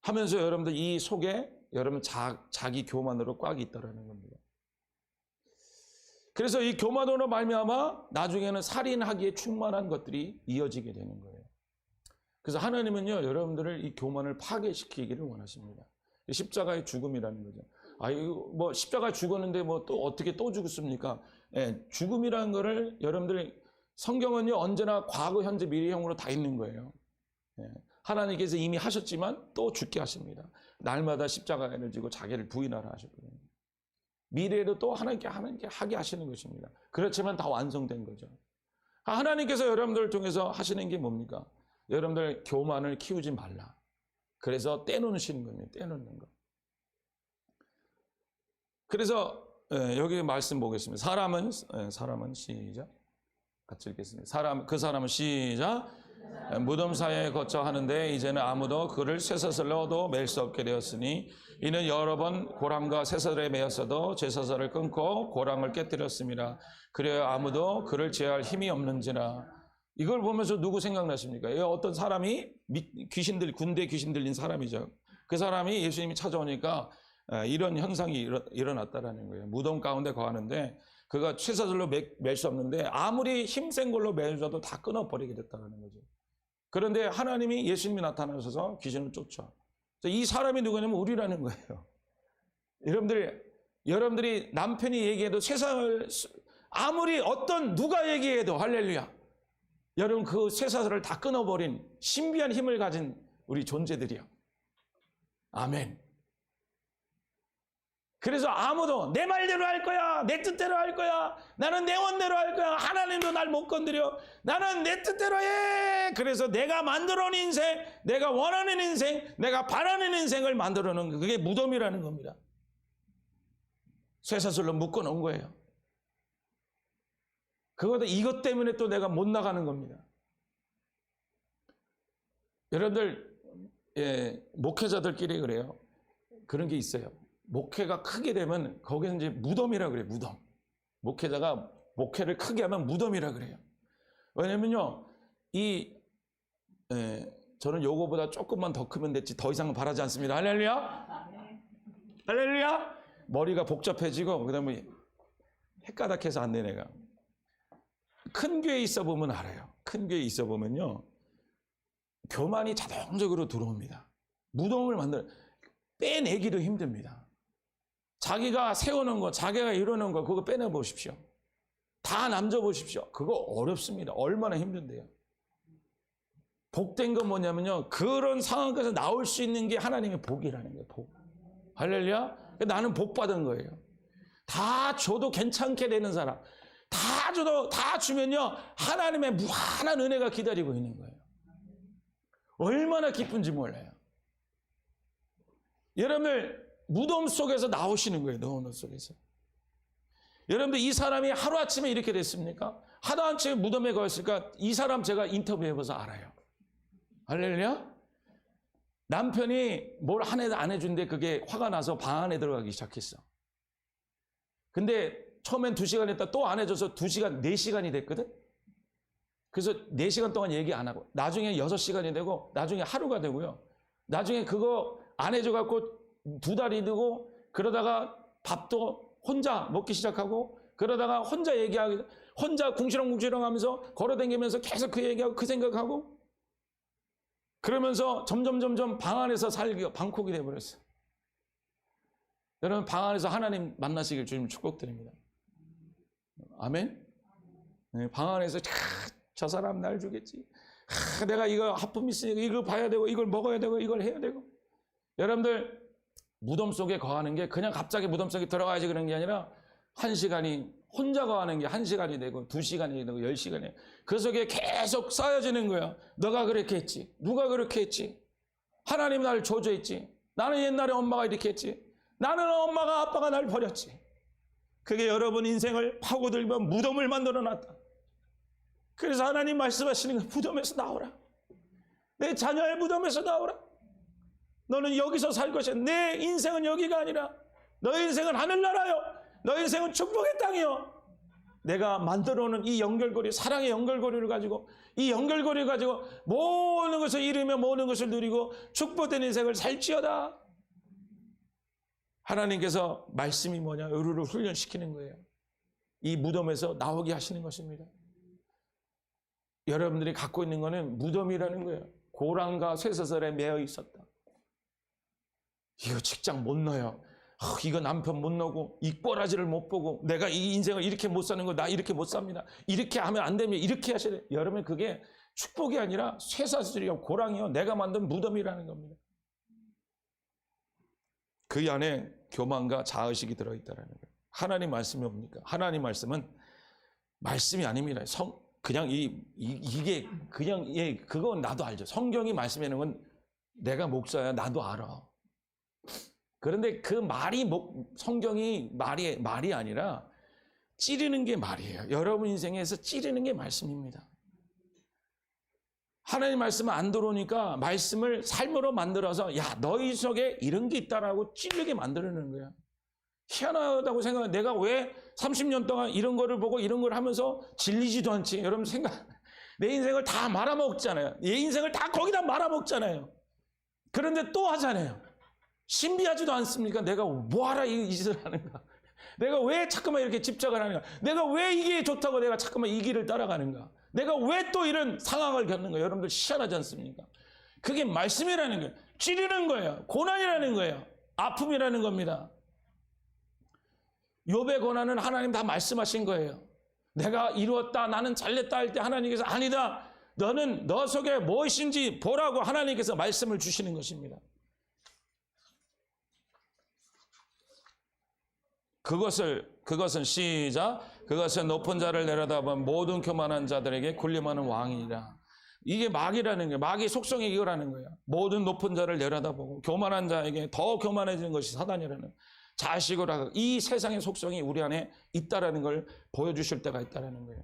하면서 여러분들 이 속에 여러분 자기 교만으로 꽉 있다라는 겁니다. 그래서 이 교만으로 말미암아 나중에는 살인하기에 충만한 것들이 이어지게 되는 거예요. 그래서 하나님은요 여러분들을 이 교만을 파괴시키기를 원하십니다. 십자가의 죽음이라는 거죠. 뭐 십자가에 죽었는데 뭐 또 어떻게 또 죽었습니까? 죽음이라는 거를 여러분들이 성경은요 언제나 과거, 현재, 미래형으로 다 있는 거예요. 하나님께서 이미 하셨지만 또 죽게 하십니다. 날마다 십자가를 지고 자기를 부인하라 하셨거든요. 미래에도 또 하나님께 하게 하시는 것입니다. 그렇지만 다 완성된 거죠. 하나님께서 여러분들을 통해서 하시는 게 뭡니까? 여러분들 교만을 키우지 말라. 그래서 떼놓으시는 겁니다. 떼놓는 거. 그래서 여기 말씀 보겠습니다. 사람은 시작. 같이 읽겠습니다. 그 사람은 시작. 무덤 사이에 거쳐 하는데 이제는 아무도 그를 쇠사슬로도 맬 수 없게 되었으니 이는 여러 번 고랑과 쇠사슬에 매였어도 쇠사슬을 끊고 고랑을 깨뜨렸습니다. 그래야 아무도 그를 제어할 힘이 없는지라. 이걸 보면서 누구 생각나십니까? 어떤 사람이 군대 귀신 들린 사람이죠. 그 사람이 예수님이 찾아오니까 이런 현상이 일어났다라는 거예요. 무덤 가운데 거하는데 그가 쇠사슬로 맬 수 없는데 아무리 힘센 걸로 매줘도 다 끊어버리게 됐다는 거죠. 그런데 하나님이 예수님이 나타나셔서 귀신을 쫓아. 이 사람이 누구냐면 우리라는 거예요. 여러분들이 남편이 얘기해도 쇠사슬 아무리 누가 얘기해도 할렐루야. 여러분 그 쇠사슬을 다 끊어버린 신비한 힘을 가진 우리 존재들이요. 아멘. 그래서 아무도 내 말대로 할 거야, 내 뜻대로 할 거야, 나는 내 원대로 할 거야, 하나님도 날 못 건드려, 나는 내 뜻대로 해. 그래서 내가 만들어 놓은 인생, 내가 원하는 인생, 내가 바라는 인생을 만들어 놓은, 그게 무덤이라는 겁니다. 쇠사슬로 묶어 놓은 거예요. 그것도 이것 때문에 또 내가 못 나가는 겁니다. 여러분들, 목회자들끼리 그래요. 그런 게 있어요. 목회가 크게 되면 거기서 이제 무덤이라 그래요. 무덤. 목회자가 목회를 크게 하면 무덤이라 그래요. 왜냐면요, 저는 요거보다 조금만 더 크면 됐지 더 이상은 바라지 않습니다. 할렐루야. 할렐루야. 머리가 복잡해지고 그다음에 헷가닥해서 안 돼. 내가 큰 교회에 있어 보면 알아요. 큰 교회에 있어 보면요, 교만이 자동적으로 들어옵니다. 무덤을 빼내기도 힘듭니다. 자기가 세우는 거, 자기가 이루는 거, 그거 빼내보십시오. 다 남겨보십시오. 그거 어렵습니다. 얼마나 힘든데요. 복된 건 뭐냐면요, 그런 상황에서 나올 수 있는 게 하나님의 복이라는 거예요. 복. 할렐루야. 나는 복 받은 거예요. 다 줘도 괜찮게 되는 사람, 다 줘도, 다 주면요, 하나님의 무한한 은혜가 기다리고 있는 거예요. 얼마나 기쁜지 몰라요. 여러분들, 무덤 속에서 나오시는 거예요. 무덤 속에서. 여러분들, 이 사람이 하루아침에 이렇게 됐습니까? 하루아침에 무덤에 가있으니까 이 사람 제가 인터뷰해봐서 알아요. 할렐루야. 남편이 뭘 한 해도 안 해준데 그게 화가 나서 방 안에 들어가기 시작했어. 근데 처음엔 2시간 했다 또 안 해줘서 2시간, 4시간이 됐거든? 그래서 4시간 동안 얘기 안 하고, 나중에 6시간이 되고, 나중에 하루가 되고요. 나중에 그거 안 해줘갖고 2달이 되고, 그러다가 밥도 혼자 먹기 시작하고, 그러다가 혼자 얘기하고, 혼자 궁시렁궁시렁 하면서 걸어다니면서 계속 그 얘기하고 그 생각하고, 그러면서 점점 방 안에서 살기가 방콕이 돼버렸어. 여러분, 방 안에서 하나님 만나시길 주님 축복드립니다. 아멘? 네, 방 안에서 저 사람 날 주겠지. 내가 이거 하품 있으니까 이걸 봐야 되고, 이걸 먹어야 되고, 이걸 해야 되고. 여러분들, 무덤 속에 거하는 게 그냥 갑자기 무덤 속에 들어가야지 그런 게 아니라 1시간이, 혼자 거하는 게 1시간이 되고 2시간이 되고 10시간이, 그 속에 계속 쌓여지는 거야. 너가 그렇게 했지. 누가 그렇게 했지. 하나님 나를 저주했지. 나는 옛날에 엄마가 이렇게 했지. 나는 엄마가 아빠가 날 버렸지. 그게 여러분 인생을 파고들며 무덤을 만들어 놨다. 그래서 하나님 말씀하시는 거, 무덤에서 나오라. 내 자녀의 무덤에서 나오라. 너는 여기서 살 것이야. 내 인생은 여기가 아니라 너의 인생은 하늘나라요. 너의 인생은 축복의 땅이요. 내가 만들어 놓은 이 연결고리, 사랑의 연결고리를 가지고, 이 연결고리를 가지고 모든 것을 이루며 모든 것을 누리고 축복된 인생을 살지어다. 하나님께서 말씀이 뭐냐, 우리를 훈련시키는 거예요. 이 무덤에서 나오게 하시는 것입니다. 여러분들이 갖고 있는 거는 무덤이라는 거예요. 고랑과 쇠사슬에 매여 있었다. 이거 직장 못 넣어요. 이거 남편 못 넣고, 이 꼬라지를 못 보고, 내가 이 인생을 이렇게 못 사는 거, 나 이렇게 못 삽니다. 이렇게 하면 안 되면 이렇게 하셔야 돼요. 여러분, 그게 축복이 아니라 쇠사슬이요, 고랑이요, 내가 만든 무덤이라는 겁니다. 그 안에 교만과 자의식이 들어있다는 거예요. 하나님 말씀이 뭡니까? 하나님 말씀은 말씀이 아닙니다. 그냥 이게 그냥, 그건 나도 알죠. 성경이 말씀하는 건 내가 목사야, 나도 알아. 그런데 그 성경이 말이 아니라 찌르는 게 말이에요. 여러분 인생에서 찌르는 게 말씀입니다. 하나님 말씀은 안 들어오니까 말씀을 삶으로 만들어서, 야, 너희 속에 이런 게 있다라고 찌르게 만들어내는 거야. 희한하다고 생각해. 내가 왜 30년 동안 이런 거를 보고 이런 걸 하면서 질리지도 않지? 여러분 내 인생을 다 말아먹잖아요. 내 인생을 다 거기다 말아먹잖아요. 그런데 또 하잖아요. 신비하지도 않습니까? 내가 뭐하라 이 짓을 하는가? 내가 왜 자꾸만 이렇게 집착을 하는가? 내가 왜 이게 좋다고 내가 자꾸만 이 길을 따라가는가? 내가 왜 또 이런 상황을 겪는가? 여러분들 희한하지 않습니까? 그게 말씀이라는 거예요. 찌르는 거예요. 고난이라는 거예요. 아픔이라는 겁니다. 욥의 고난은 하나님 다 말씀하신 거예요. 내가 이루었다, 나는 잘냈다 할 때 하나님께서 아니다, 너는 너 속에 무엇인지 보라고 하나님께서 말씀을 주시는 것입니다. 그것은 시작. 그것은 높은 자를 내려다본 모든 교만한 자들에게 군림하는 왕이니라. 이게 마귀라는 거예요. 마귀 속성이 이거라는 거예요. 모든 높은 자를 내려다보고 교만한 자에게 더 교만해지는 것이 사단이라는, 자식으로 하고 이 세상의 속성이 우리 안에 있다라는 걸 보여주실 때가 있다라는 거예요.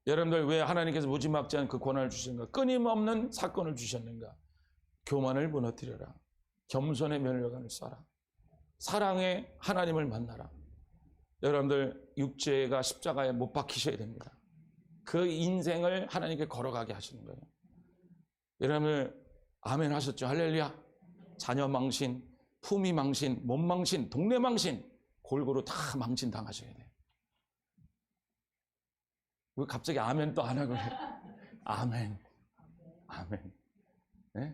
여러분들, 왜 하나님께서 무지막지한 그 권한을 주시는가? 끊임없는 사건을 주셨는가? 교만을 무너뜨려라. 겸손의 면류관을 써라. 사랑의 하나님을 만나라. 여러분들, 육체가 십자가에 못 박히셔야 됩니다. 그 인생을 하나님께 걸어가게 하시는 거예요. 여러분들, 아멘 하셨죠? 할렐루야. 자녀 망신, 품위 망신, 몸 망신, 동네 망신, 골고루 다 망신 당하셔야 돼요. 왜 갑자기 아멘 또 안 하고 그래? 아멘. 아멘. 네?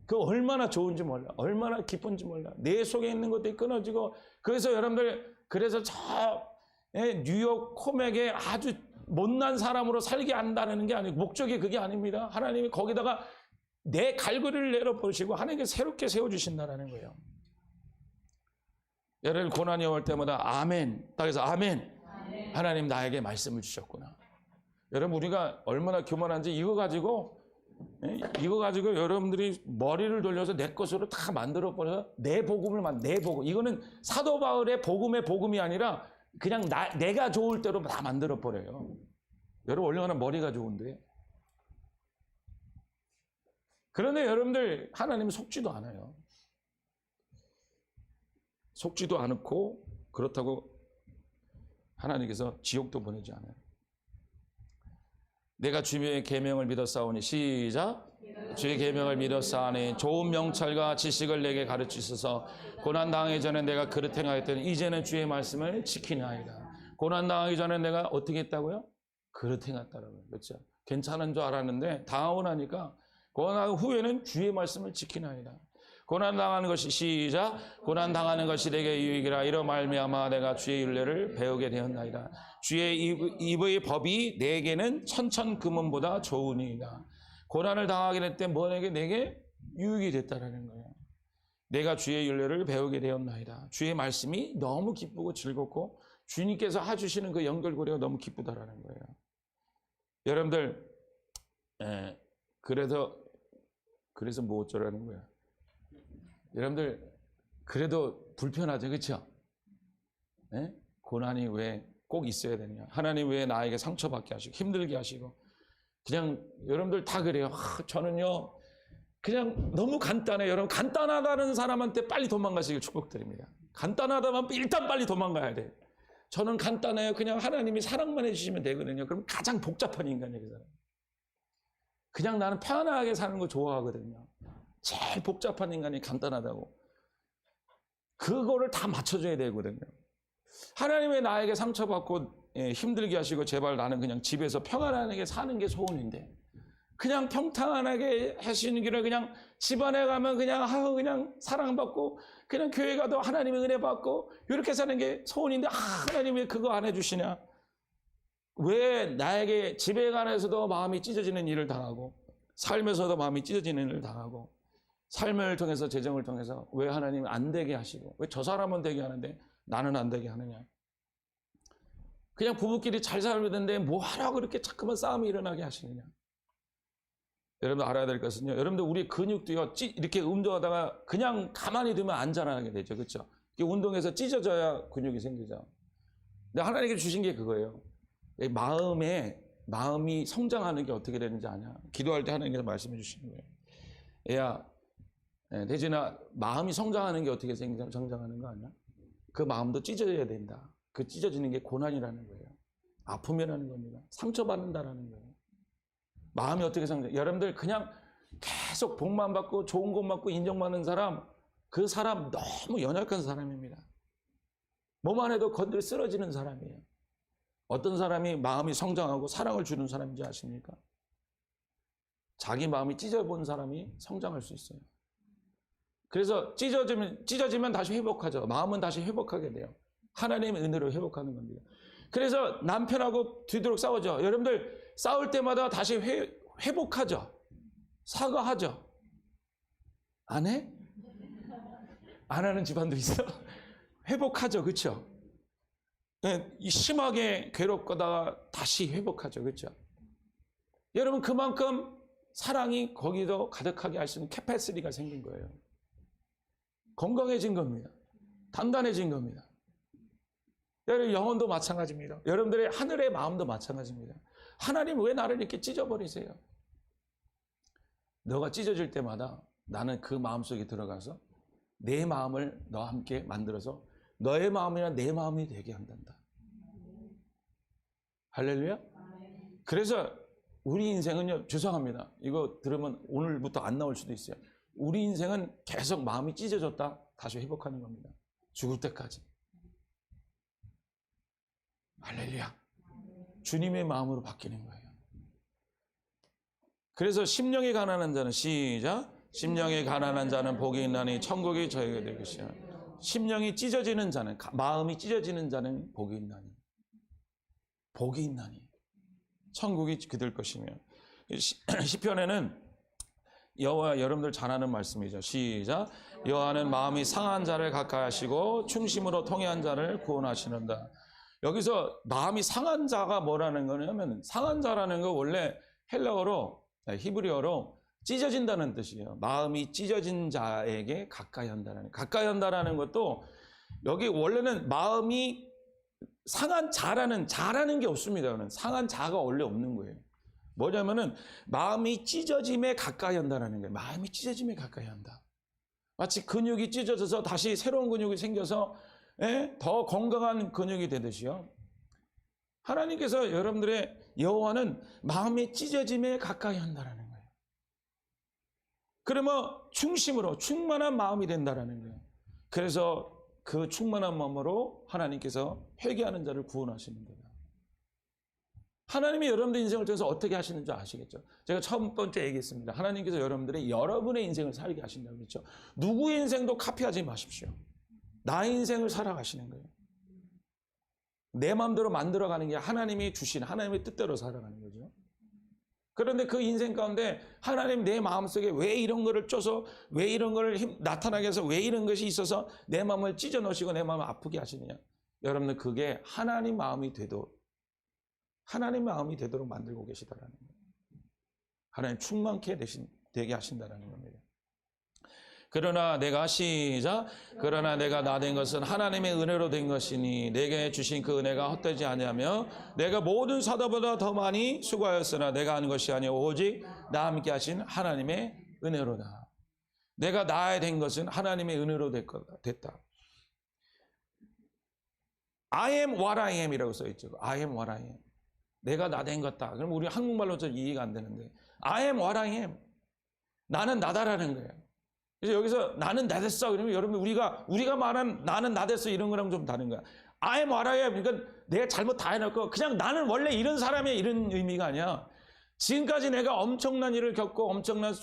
그 얼마나 좋은지 몰라. 얼마나 기쁜지 몰라. 내 속에 있는 것들이 끊어지고, 그래서 여러분들, 그래서 저 뉴욕 코맥에 아주 못난 사람으로 살게 한다는 게 아니고, 목적이 그게 아닙니다. 하나님이 거기다가 내 갈고리를 내려버리시고 하나님께 새롭게 세워주신다는 거예요. 여러분, 고난이 올 때마다 아멘. 그래서 아멘. 하나님 나에게 말씀을 주셨구나. 여러분, 우리가 얼마나 교만한지 이거 가지고 여러분들이 머리를 돌려서 내 것으로 다 만들어버려서 내 복음을 내 복음. 이거는 사도 바울의 복음의 복음이 아니라 그냥 내가 좋을 대로 다 만들어버려요. 여러분, 얼마나 머리가 좋은데. 그런데 여러분들, 하나님은 속지도 않아요. 속지도 않고, 그렇다고 하나님께서 지옥도 보내지 않아요. 내가 주의 계명을 믿었사오니, 시작. 주의 계명을 믿었사오니 좋은 명찰과 지식을 내게 가르치소서. 고난당하기 전에 내가 그릇 행하였더니 이제는 주의 말씀을 지키나이다. 고난당하기 전에 내가 어떻게 했다고요? 그릇 행했다라고요. 그렇죠? 괜찮은 줄 알았는데 당하고 나니까 고난 후에는 주의 말씀을 지키나이다. 고난당하는 것이, 시작. 고난당하는 것이 내게 유익이라. 이로 말미암아 내가 주의 율례를 배우게 되었나이다. 주의 입의 법이 내게는 천천금은보다 좋으니이다. 고난을 당하게 될 때 내게 유익이 됐다라는 거예요. 내가 주의 율례를 배우게 되었나이다. 주의 말씀이 너무 기쁘고 즐겁고 주님께서 해주시는 그 연결고리가 너무 기쁘다라는 거예요. 여러분들, 그래서 뭐 어쩌라는 거야? 여러분들, 그래도 불편하죠, 그렇죠? 고난이 왜 꼭 있어야 되느냐? 하나님 왜 나에게 상처받게 하시고 힘들게 하시고, 그냥 여러분들 다 그래요. 저는요 그냥 너무 간단해요. 여러분, 간단하다는 사람한테 빨리 도망가시길 축복드립니다. 간단하다면 일단 빨리 도망가야 돼요. 저는 간단해요. 그냥 하나님이 사랑만 해주시면 되거든요. 그럼 가장 복잡한 인간이에요, 그 사람. 그냥 나는 편안하게 사는 거 좋아하거든요. 제일 복잡한 인간이 간단하다고. 그거를 다 맞춰줘야 되거든요. 하나님의 나에게 상처받고 힘들게 하시고, 제발 나는 그냥 집에서 평안하게 사는 게 소원인데, 그냥 평탄하게 하시는 길을 그냥 집안에 가면 그냥 사랑받고, 그냥 교회 가도 하나님의 은혜 받고, 이렇게 사는 게 소원인데, 하나님이 그거 안 해주시냐? 왜 나에게 집에 관해서도 마음이 찢어지는 일을 당하고, 삶에서도 마음이 찢어지는 일을 당하고, 삶을 통해서, 재정을 통해서 왜 하나님은 안 되게 하시고, 왜 저 사람은 되게 하는데 나는 안 되게 하느냐? 그냥 부부끼리 잘 살면 되는데 뭐 하라고 이렇게 자꾸만 싸움이 일어나게 하시느냐? 여러분들 알아야 될 것은요, 여러분들 우리 근육도요, 이렇게 운동하다가 그냥 가만히 두면 안 자라나게 되죠. 그렇죠? 운동해서 찢어져야 근육이 생기죠. 근데 하나님께 주신 게 그거예요. 마음이 성장하는 게 어떻게 되는지 아냐? 기도할 때 하나님께서 말씀해 주시는 거예요. 얘야, 대진아, 마음이 성장하는 게 어떻게 성장하는 거 아니야? 그 마음도 찢어져야 된다. 그 찢어지는 게 고난이라는 거예요. 아픔이라는 겁니다. 상처받는다라는 거예요. 마음이 어떻게 성장? 여러분들 그냥 계속 복만 받고 좋은 것 받고 인정받는 사람, 그 사람 너무 연약한 사람입니다. 뭐만 해도 건들 쓰러지는 사람이에요. 어떤 사람이 마음이 성장하고 사랑을 주는 사람인지 아십니까? 자기 마음이 찢어본 사람이 성장할 수 있어요. 그래서 찢어지면 다시 회복하죠. 마음은 다시 회복하게 돼요. 하나님의 은혜로 회복하는 겁니다. 그래서 남편하고 뒤도록 싸우죠. 여러분들 싸울 때마다 다시 회복하죠. 사과하죠. 안 해? 안 하는 집안도 있어. 회복하죠. 그렇죠? 심하게 괴롭거다가 다시 회복하죠. 그렇죠? 여러분, 그만큼 사랑이 거기도 가득하게 할 수 있는 캐패시티가 생긴 거예요. 건강해진 겁니다. 단단해진 겁니다. 여러분, 영혼도 마찬가지입니다. 여러분들의 하늘의 마음도 마찬가지입니다. 하나님 왜 나를 이렇게 찢어버리세요? 너가 찢어질 때마다 나는 그 마음속에 들어가서 내 마음을 너와 함께 만들어서 너의 마음이나 내 마음이 되게 한단다. 할렐루야? 그래서 우리 인생은요, 죄송합니다. 이거 들으면 오늘부터 안 나올 수도 있어요. 우리 인생은 계속 마음이 찢어졌다 다시 회복하는 겁니다. 죽을 때까지. 할렐루야. 주님의 마음으로 바뀌는 거예요. 그래서 심령이 가난한 자는, 시작, 심령이 가난한 자는 복이 있나니 천국이 저에게 될 것이야. 심령이 찢어지는 자는, 마음이 찢어지는 자는 복이 있나니, 복이 있나니 천국이 그들 것이며. 시편에는 여호와, 여러분들 잘 아는 말씀이죠. 시작, 여호와는 마음이 상한 자를 가까이 하시고 충심으로 통회한 자를 구원하시는다. 여기서 마음이 상한 자가 뭐라는 거냐면, 상한 자라는 거 원래 헬라어로, 히브리어로 찢어진다는 뜻이에요. 마음이 찢어진 자에게 가까이 한다는, 가까이 한다라는 것도 여기 원래는 마음이 상한 자라는 게 없습니다. 상한 자가 원래 없는 거예요. 뭐냐면은 마음이 찢어짐에 가까이 한다는 거예요. 마음이 찢어짐에 가까이 한다. 마치 근육이 찢어져서 다시 새로운 근육이 생겨서 더 건강한 근육이 되듯이요. 하나님께서 여러분들의 여호와는 마음이 찢어짐에 가까이 한다는 거예요. 그러면 중심으로 충만한 마음이 된다는 거예요. 그래서 그 충만한 마음으로 하나님께서 회개하는 자를 구원하시는 거예요. 하나님이 여러분들 인생을 통해서 어떻게 하시는 줄 아시겠죠? 제가 첫 번째 얘기했습니다. 하나님께서 여러분의 인생을 살게 하신다고 그랬죠. 누구의 인생도 카피하지 마십시오. 나의 인생을 살아가시는 거예요. 내 마음대로 만들어가는 게 하나님이 주신 하나님의 뜻대로 살아가는 거죠. 그런데 그 인생 가운데 하나님 내 마음속에 왜 이런 거를 쪄서, 왜 이런 거를 나타나게 해서, 왜 이런 것이 있어서 내 마음을 찢어 놓으시고 내 마음을 아프게 하시느냐. 여러분들 그게 하나님 마음이 되도록 만들고 계시다라는 거예요. 하나님 충만케 되게 하신다라는 겁니다. 그러나 내가, 시작, 그러나 내가 나 된 것은 하나님의 은혜로 된 것이니 내게 주신 그 은혜가 헛되지 아니하며 내가 모든 사도보다 더 많이 수고하였으나 내가 한 것이 아니오 오직 나와 함께 하신 하나님의 은혜로다. 내가 나 된 것은 하나님의 은혜로 됐다. I am what I am 이라고 써있죠. I am what I am. 내가 나 된 것다. 그럼 우리 한국말로 좀 이해가 안 되는데, I am what I am. 나는 나다라는 거예요. 그래서 여기서 나는 나 됐어. 그러면 여러분 우리가 말한 나는 나 됐어 이런 거랑 좀 다른 거야. I am what I am. 그러니까 내가 잘못 다 해놓고 그냥 나는 원래 이런 사람이야 이런 의미가 아니야. 지금까지 내가 엄청난 일을 겪고 엄청난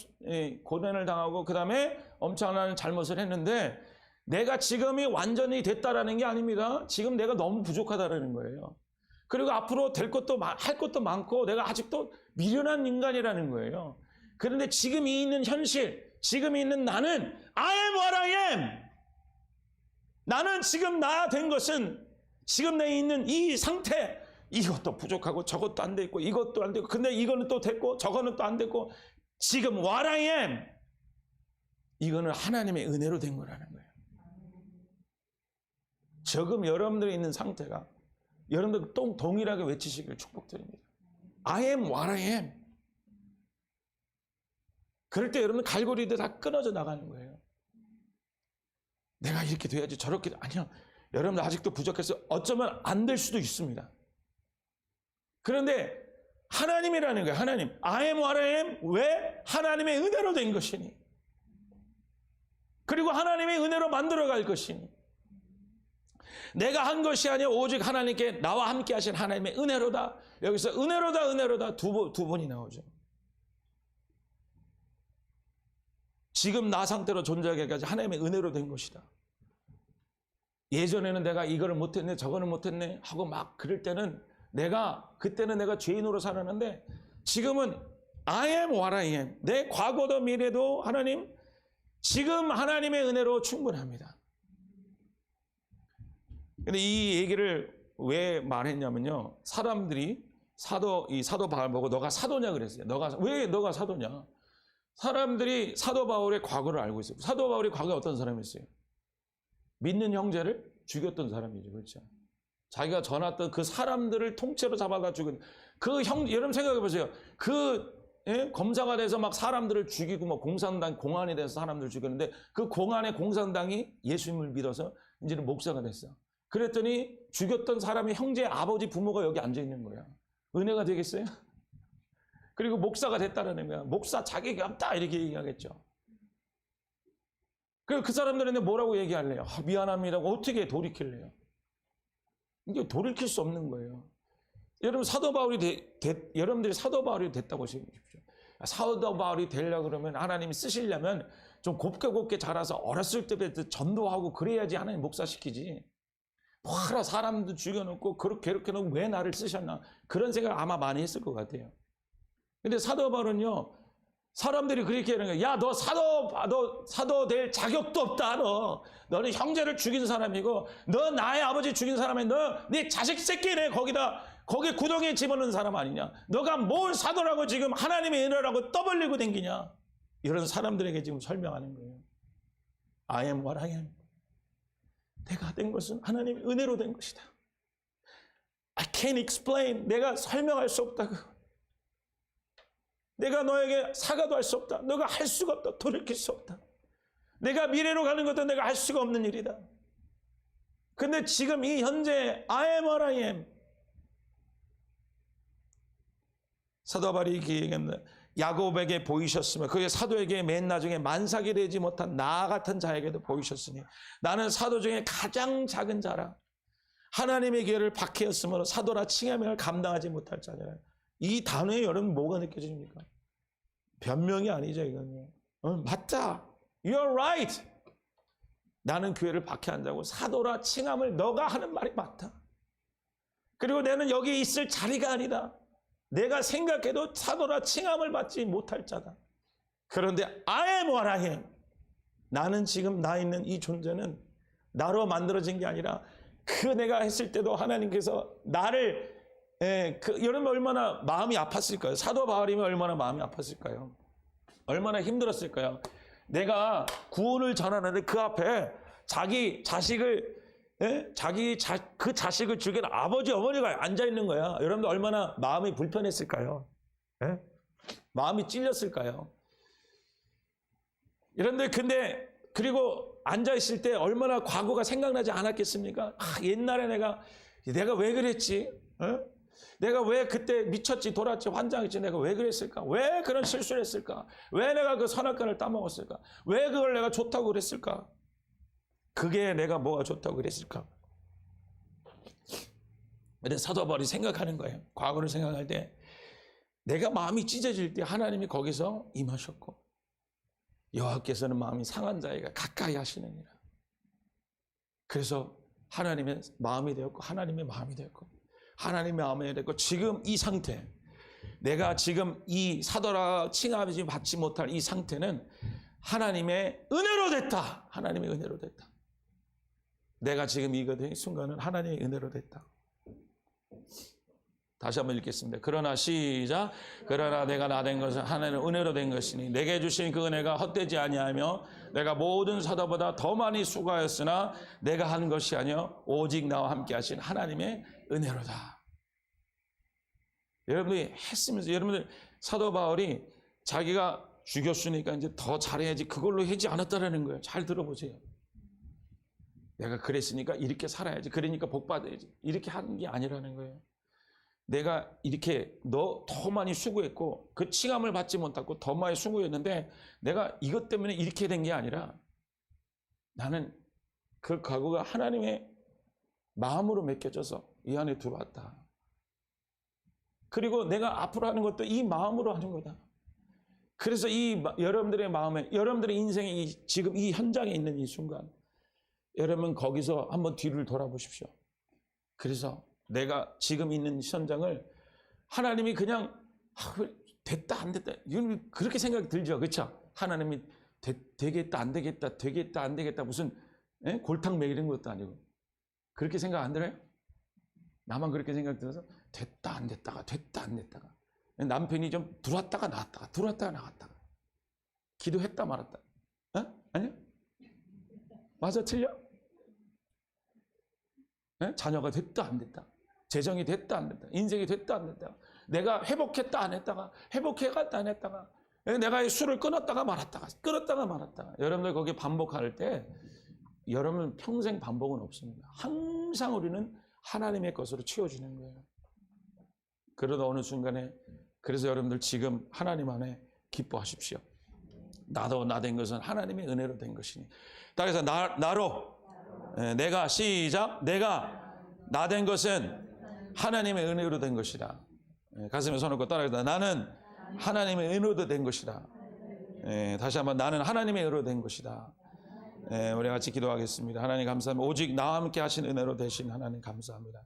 고난을 당하고 그 다음에 엄청난 잘못을 했는데 내가 지금이 완전히 됐다라는 게 아닙니다. 지금 내가 너무 부족하다라는 거예요. 그리고 앞으로 될 것도 할 것도 많고 내가 아직도 미련한 인간이라는 거예요. 그런데 지금 있는 현실, 지금 있는 나는 I am what I am. 나는 지금 나 된 것은 지금 내 있는 이 상태, 이것도 부족하고 저것도 안 됐고 이것도 안 됐고 근데 이거는 또 됐고 저거는 또 안 됐고 지금 what I am. 이거는 하나님의 은혜로 된 거라는 거예요. 지금 여러분들이 있는 상태가 여러분들 동일하게 외치시길 축복드립니다. I am what I am. 그럴 때 여러분 갈고리들 다 끊어져 나가는 거예요. 내가 이렇게 돼야지 저렇게. 아니요. 여러분 아직도 부족해서 어쩌면 안 될 수도 있습니다. 그런데 하나님이라는 거예요. 하나님. I am what I am. 왜? 하나님의 은혜로 된 것이니. 그리고 하나님의 은혜로 만들어갈 것이니. 내가 한 것이 아니라 오직 하나님께 나와 함께 하신 하나님의 은혜로다. 여기서 은혜로다 두 번이 나오죠. 지금 나 상태로 존재하기까지 하나님의 은혜로 된 것이다. 예전에는 내가 이거를 못했네 저거는 못했네 하고 막 그럴 때는 그때는 내가 죄인으로 살았는데 지금은 I am what I am. 내 과거도 미래도 하나님 지금 하나님의 은혜로 충분합니다. 근데 이 얘기를 왜 말했냐면요. 사람들이 이 사도 바울 보고 너가 사도냐 그랬어요. 왜 너가 사도냐? 사람들이 사도 바울의 과거를 알고 있어요. 사도 바울이 과거에 어떤 사람이었어요? 믿는 형제를 죽였던 사람이죠. 그렇죠? 자기가 전했던 그 사람들을 통째로 잡아다 죽은 여러분 생각해 보세요. 검사가 돼서 막 사람들을 죽이고 뭐 공안이 돼서 사람들을 죽였는데 그 공안의 공산당이 예수님을 믿어서 이제는 목사가 됐어. 그랬더니 죽였던 사람의 형제, 아버지, 부모가 여기 앉아 있는 거야. 은혜가 되겠어요? 그리고 목사가 됐다라는 거야. 목사 자격이 없다 이렇게 얘기하겠죠. 그리고 그 사람들은 뭐라고 얘기할래요? 미안합니다. 어떻게 돌이킬래요? 이게 돌이킬 수 없는 거예요. 여러분 여러분들이 사도 바울이 됐다고 생각하십시오. 사도 바울이 되려고 그러면 하나님이 쓰시려면 좀 곱게 자라서 어렸을 때부터 전도하고 그래야지 하나님 목사시키지. 뭐하러 사람도 죽여놓고 그렇게 놓고 왜 나를 쓰셨나 그런 생각 아마 많이 했을 것 같아요. 근데 사도 바울은요, 사람들이 그렇게 하는 거야. 야, 너 사도 될 자격도 없다. 너는 형제를 죽인 사람이고, 너 나의 아버지 죽인 사람이 네 자식 새끼네. 거기 구덩이에 집어넣은 사람 아니냐. 너가 뭘 사도라고 지금 하나님의 은혜라고 떠벌리고 댕기냐. 이런 사람들에게 지금 설명하는 거예요. I am what I am. 내가 된 것은 하나님의 은혜로 된 것이다. I can't explain. 내가 설명할 수 없다고. 내가 너에게 사과도 할 수 없다. 너가 할 수가 없다. 돌이킬 수 없다. 내가 미래로 가는 것도 내가 할 수가 없는 일이다. 근데 지금 이 현재 I am what I am. 사도 바울이 이렇게 얘기합니다. 야곱에게 보이셨으며 그의 사도에게 맨 나중에 만삭이 되지 못한 나 같은 자에게도 보이셨으니 나는 사도 중에 가장 작은 자라. 하나님의 기회를 박해였으므로 사도라 칭함을 감당하지 못할 자니라. 이 단어에 여러분 뭐가 느껴집니까? 변명이 아니죠, 이거는. 맞다. You're right. 나는 교회를 박해한 자고 사도라 칭함을 너가 하는 말이 맞다. 그리고 나는 여기 있을 자리가 아니다. 내가 생각해도 사도라 칭함을 받지 못할 자다. 그런데 I am what I am. 나는 지금 나 있는 이 존재는 나로 만들어진 게 아니라 내가 했을 때도 하나님께서 나를 여러분 얼마나 마음이 아팠을까요? 사도 바울이면 얼마나 마음이 아팠을까요? 얼마나 힘들었을까요? 내가 구원을 전하는데 그 앞에 자기 자식을 그 자식을 죽인 아버지 어머니가 앉아 있는 거야. 여러분들 얼마나 마음이 불편했을까요? 마음이 찔렸을까요? 여러분들 그리고 앉아 있을 때 얼마나 과거가 생각나지 않았겠습니까? 옛날에 내가 왜 그랬지? 내가 왜 그때 미쳤지, 돌았지, 환장했지, 내가 왜 그랬을까? 왜 그런 실수를 했을까? 왜 내가 그 선악과를 따먹었을까? 왜 그걸 내가 좋다고 그랬을까? 그게 내가 뭐가 좋다고 그랬을까? 그래서 사도 바울이 생각하는 거예요. 과거를 생각할 때 내가 마음이 찢어질 때 하나님이 거기서 임하셨고 여호와께서는 마음이 상한 자에게 가까이 하시느니라. 그래서 하나님의 마음이 되었고 하나님의 마음이 되었고 하나님의 마음이 되었고 지금 이 상태, 내가 지금 이 사도라 칭함을 받지 못할 이 상태는 하나님의 은혜로 됐다. 하나님의 은혜로 됐다. 내가 지금 이 순간은 하나님의 은혜로 됐다. 다시 한번 읽겠습니다. 그러나 시작. 그러나 내가 나 된 것은 하나님의 은혜로 된 것이니 내게 주신 그 은혜가 헛되지 아니하며 내가 모든 사도보다 더 많이 수고하였으나 내가 한 것이 아니요 오직 나와 함께 하신 하나님의 은혜로다. 여러분들이 했으면서 여러분들 사도 바울이 자기가 죽였으니까 이제 더 잘해야지 그걸로 하지 않았다라는 거예요. 잘 들어보세요. 내가 그랬으니까 이렇게 살아야지. 그러니까 복 받아야지. 이렇게 하는 게 아니라는 거예요. 내가 이렇게 더 많이 수고했고 그 칭함을 받지 못하고 더 많이 수고했는데 내가 이것 때문에 이렇게 된 게 아니라 나는 그 과거가 하나님의 마음으로 맡겨져서 이 안에 들어왔다. 그리고 내가 앞으로 하는 것도 이 마음으로 하는 거다. 그래서 여러분들의 마음에, 여러분들의 인생의 지금 이 현장에 있는 이 순간 여러분 거기서 한번 뒤를 돌아보십시오. 그래서 내가 지금 있는 현장을 하나님이 그냥 됐다 안 됐다 그렇게 생각이 들죠. 그렇죠? 하나님이 되겠다 안 되겠다 되겠다 안 되겠다 무슨 골탕 먹이는 것도 아니고 그렇게 생각 안 들어요? 나만 그렇게 생각 들어서 됐다 안 됐다가 됐다 안 됐다가 남편이 좀 들어왔다가 나왔다가 들어왔다가 나갔다가 기도했다 말았다. 아니요? 맞아 틀려? 자녀가 됐다 안 됐다, 재정이 됐다 안 됐다, 인생이 됐다 안 됐다, 내가 회복했다 안 했다가 회복해갔다 안 했다가, 내가 이 술을 끊었다가 말았다가 끊었다가 말았다가. 여러분들 거기 반복할 때 여러분 평생 반복은 없습니다. 항상 우리는 하나님의 것으로 채워지는 거예요. 그러다 어느 순간에, 그래서 여러분들 지금 하나님 안에 기뻐하십시오. 나도 나 된 것은 하나님의 은혜로 된 것이니. 따라서 나로 내가 시작, 내가 나 된 것은 하나님의 은혜로 된 것이다. 가슴에 손 얹고 따라합니다. 나는 하나님의 은혜로 된 것이다. 다시 한번, 나는 하나님의 은혜로 된 것이다. 우리 같이 기도하겠습니다. 하나님 감사합니다. 오직 나와 함께 하신 은혜로 되신 하나님 감사합니다.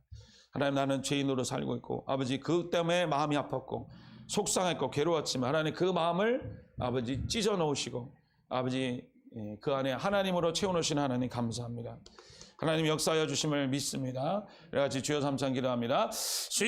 하나님, 나는 죄인으로 살고 있고 아버지 그 때문에 마음이 아팠고 속상했고 괴로웠지만 하나님 그 마음을 아버지 찢어 놓으시고 아버지 그 안에 하나님으로 채워놓으신 하나님 감사합니다. 하나님 역사하여 주심을 믿습니다. 우리 같이 주여 삼창 기도합니다.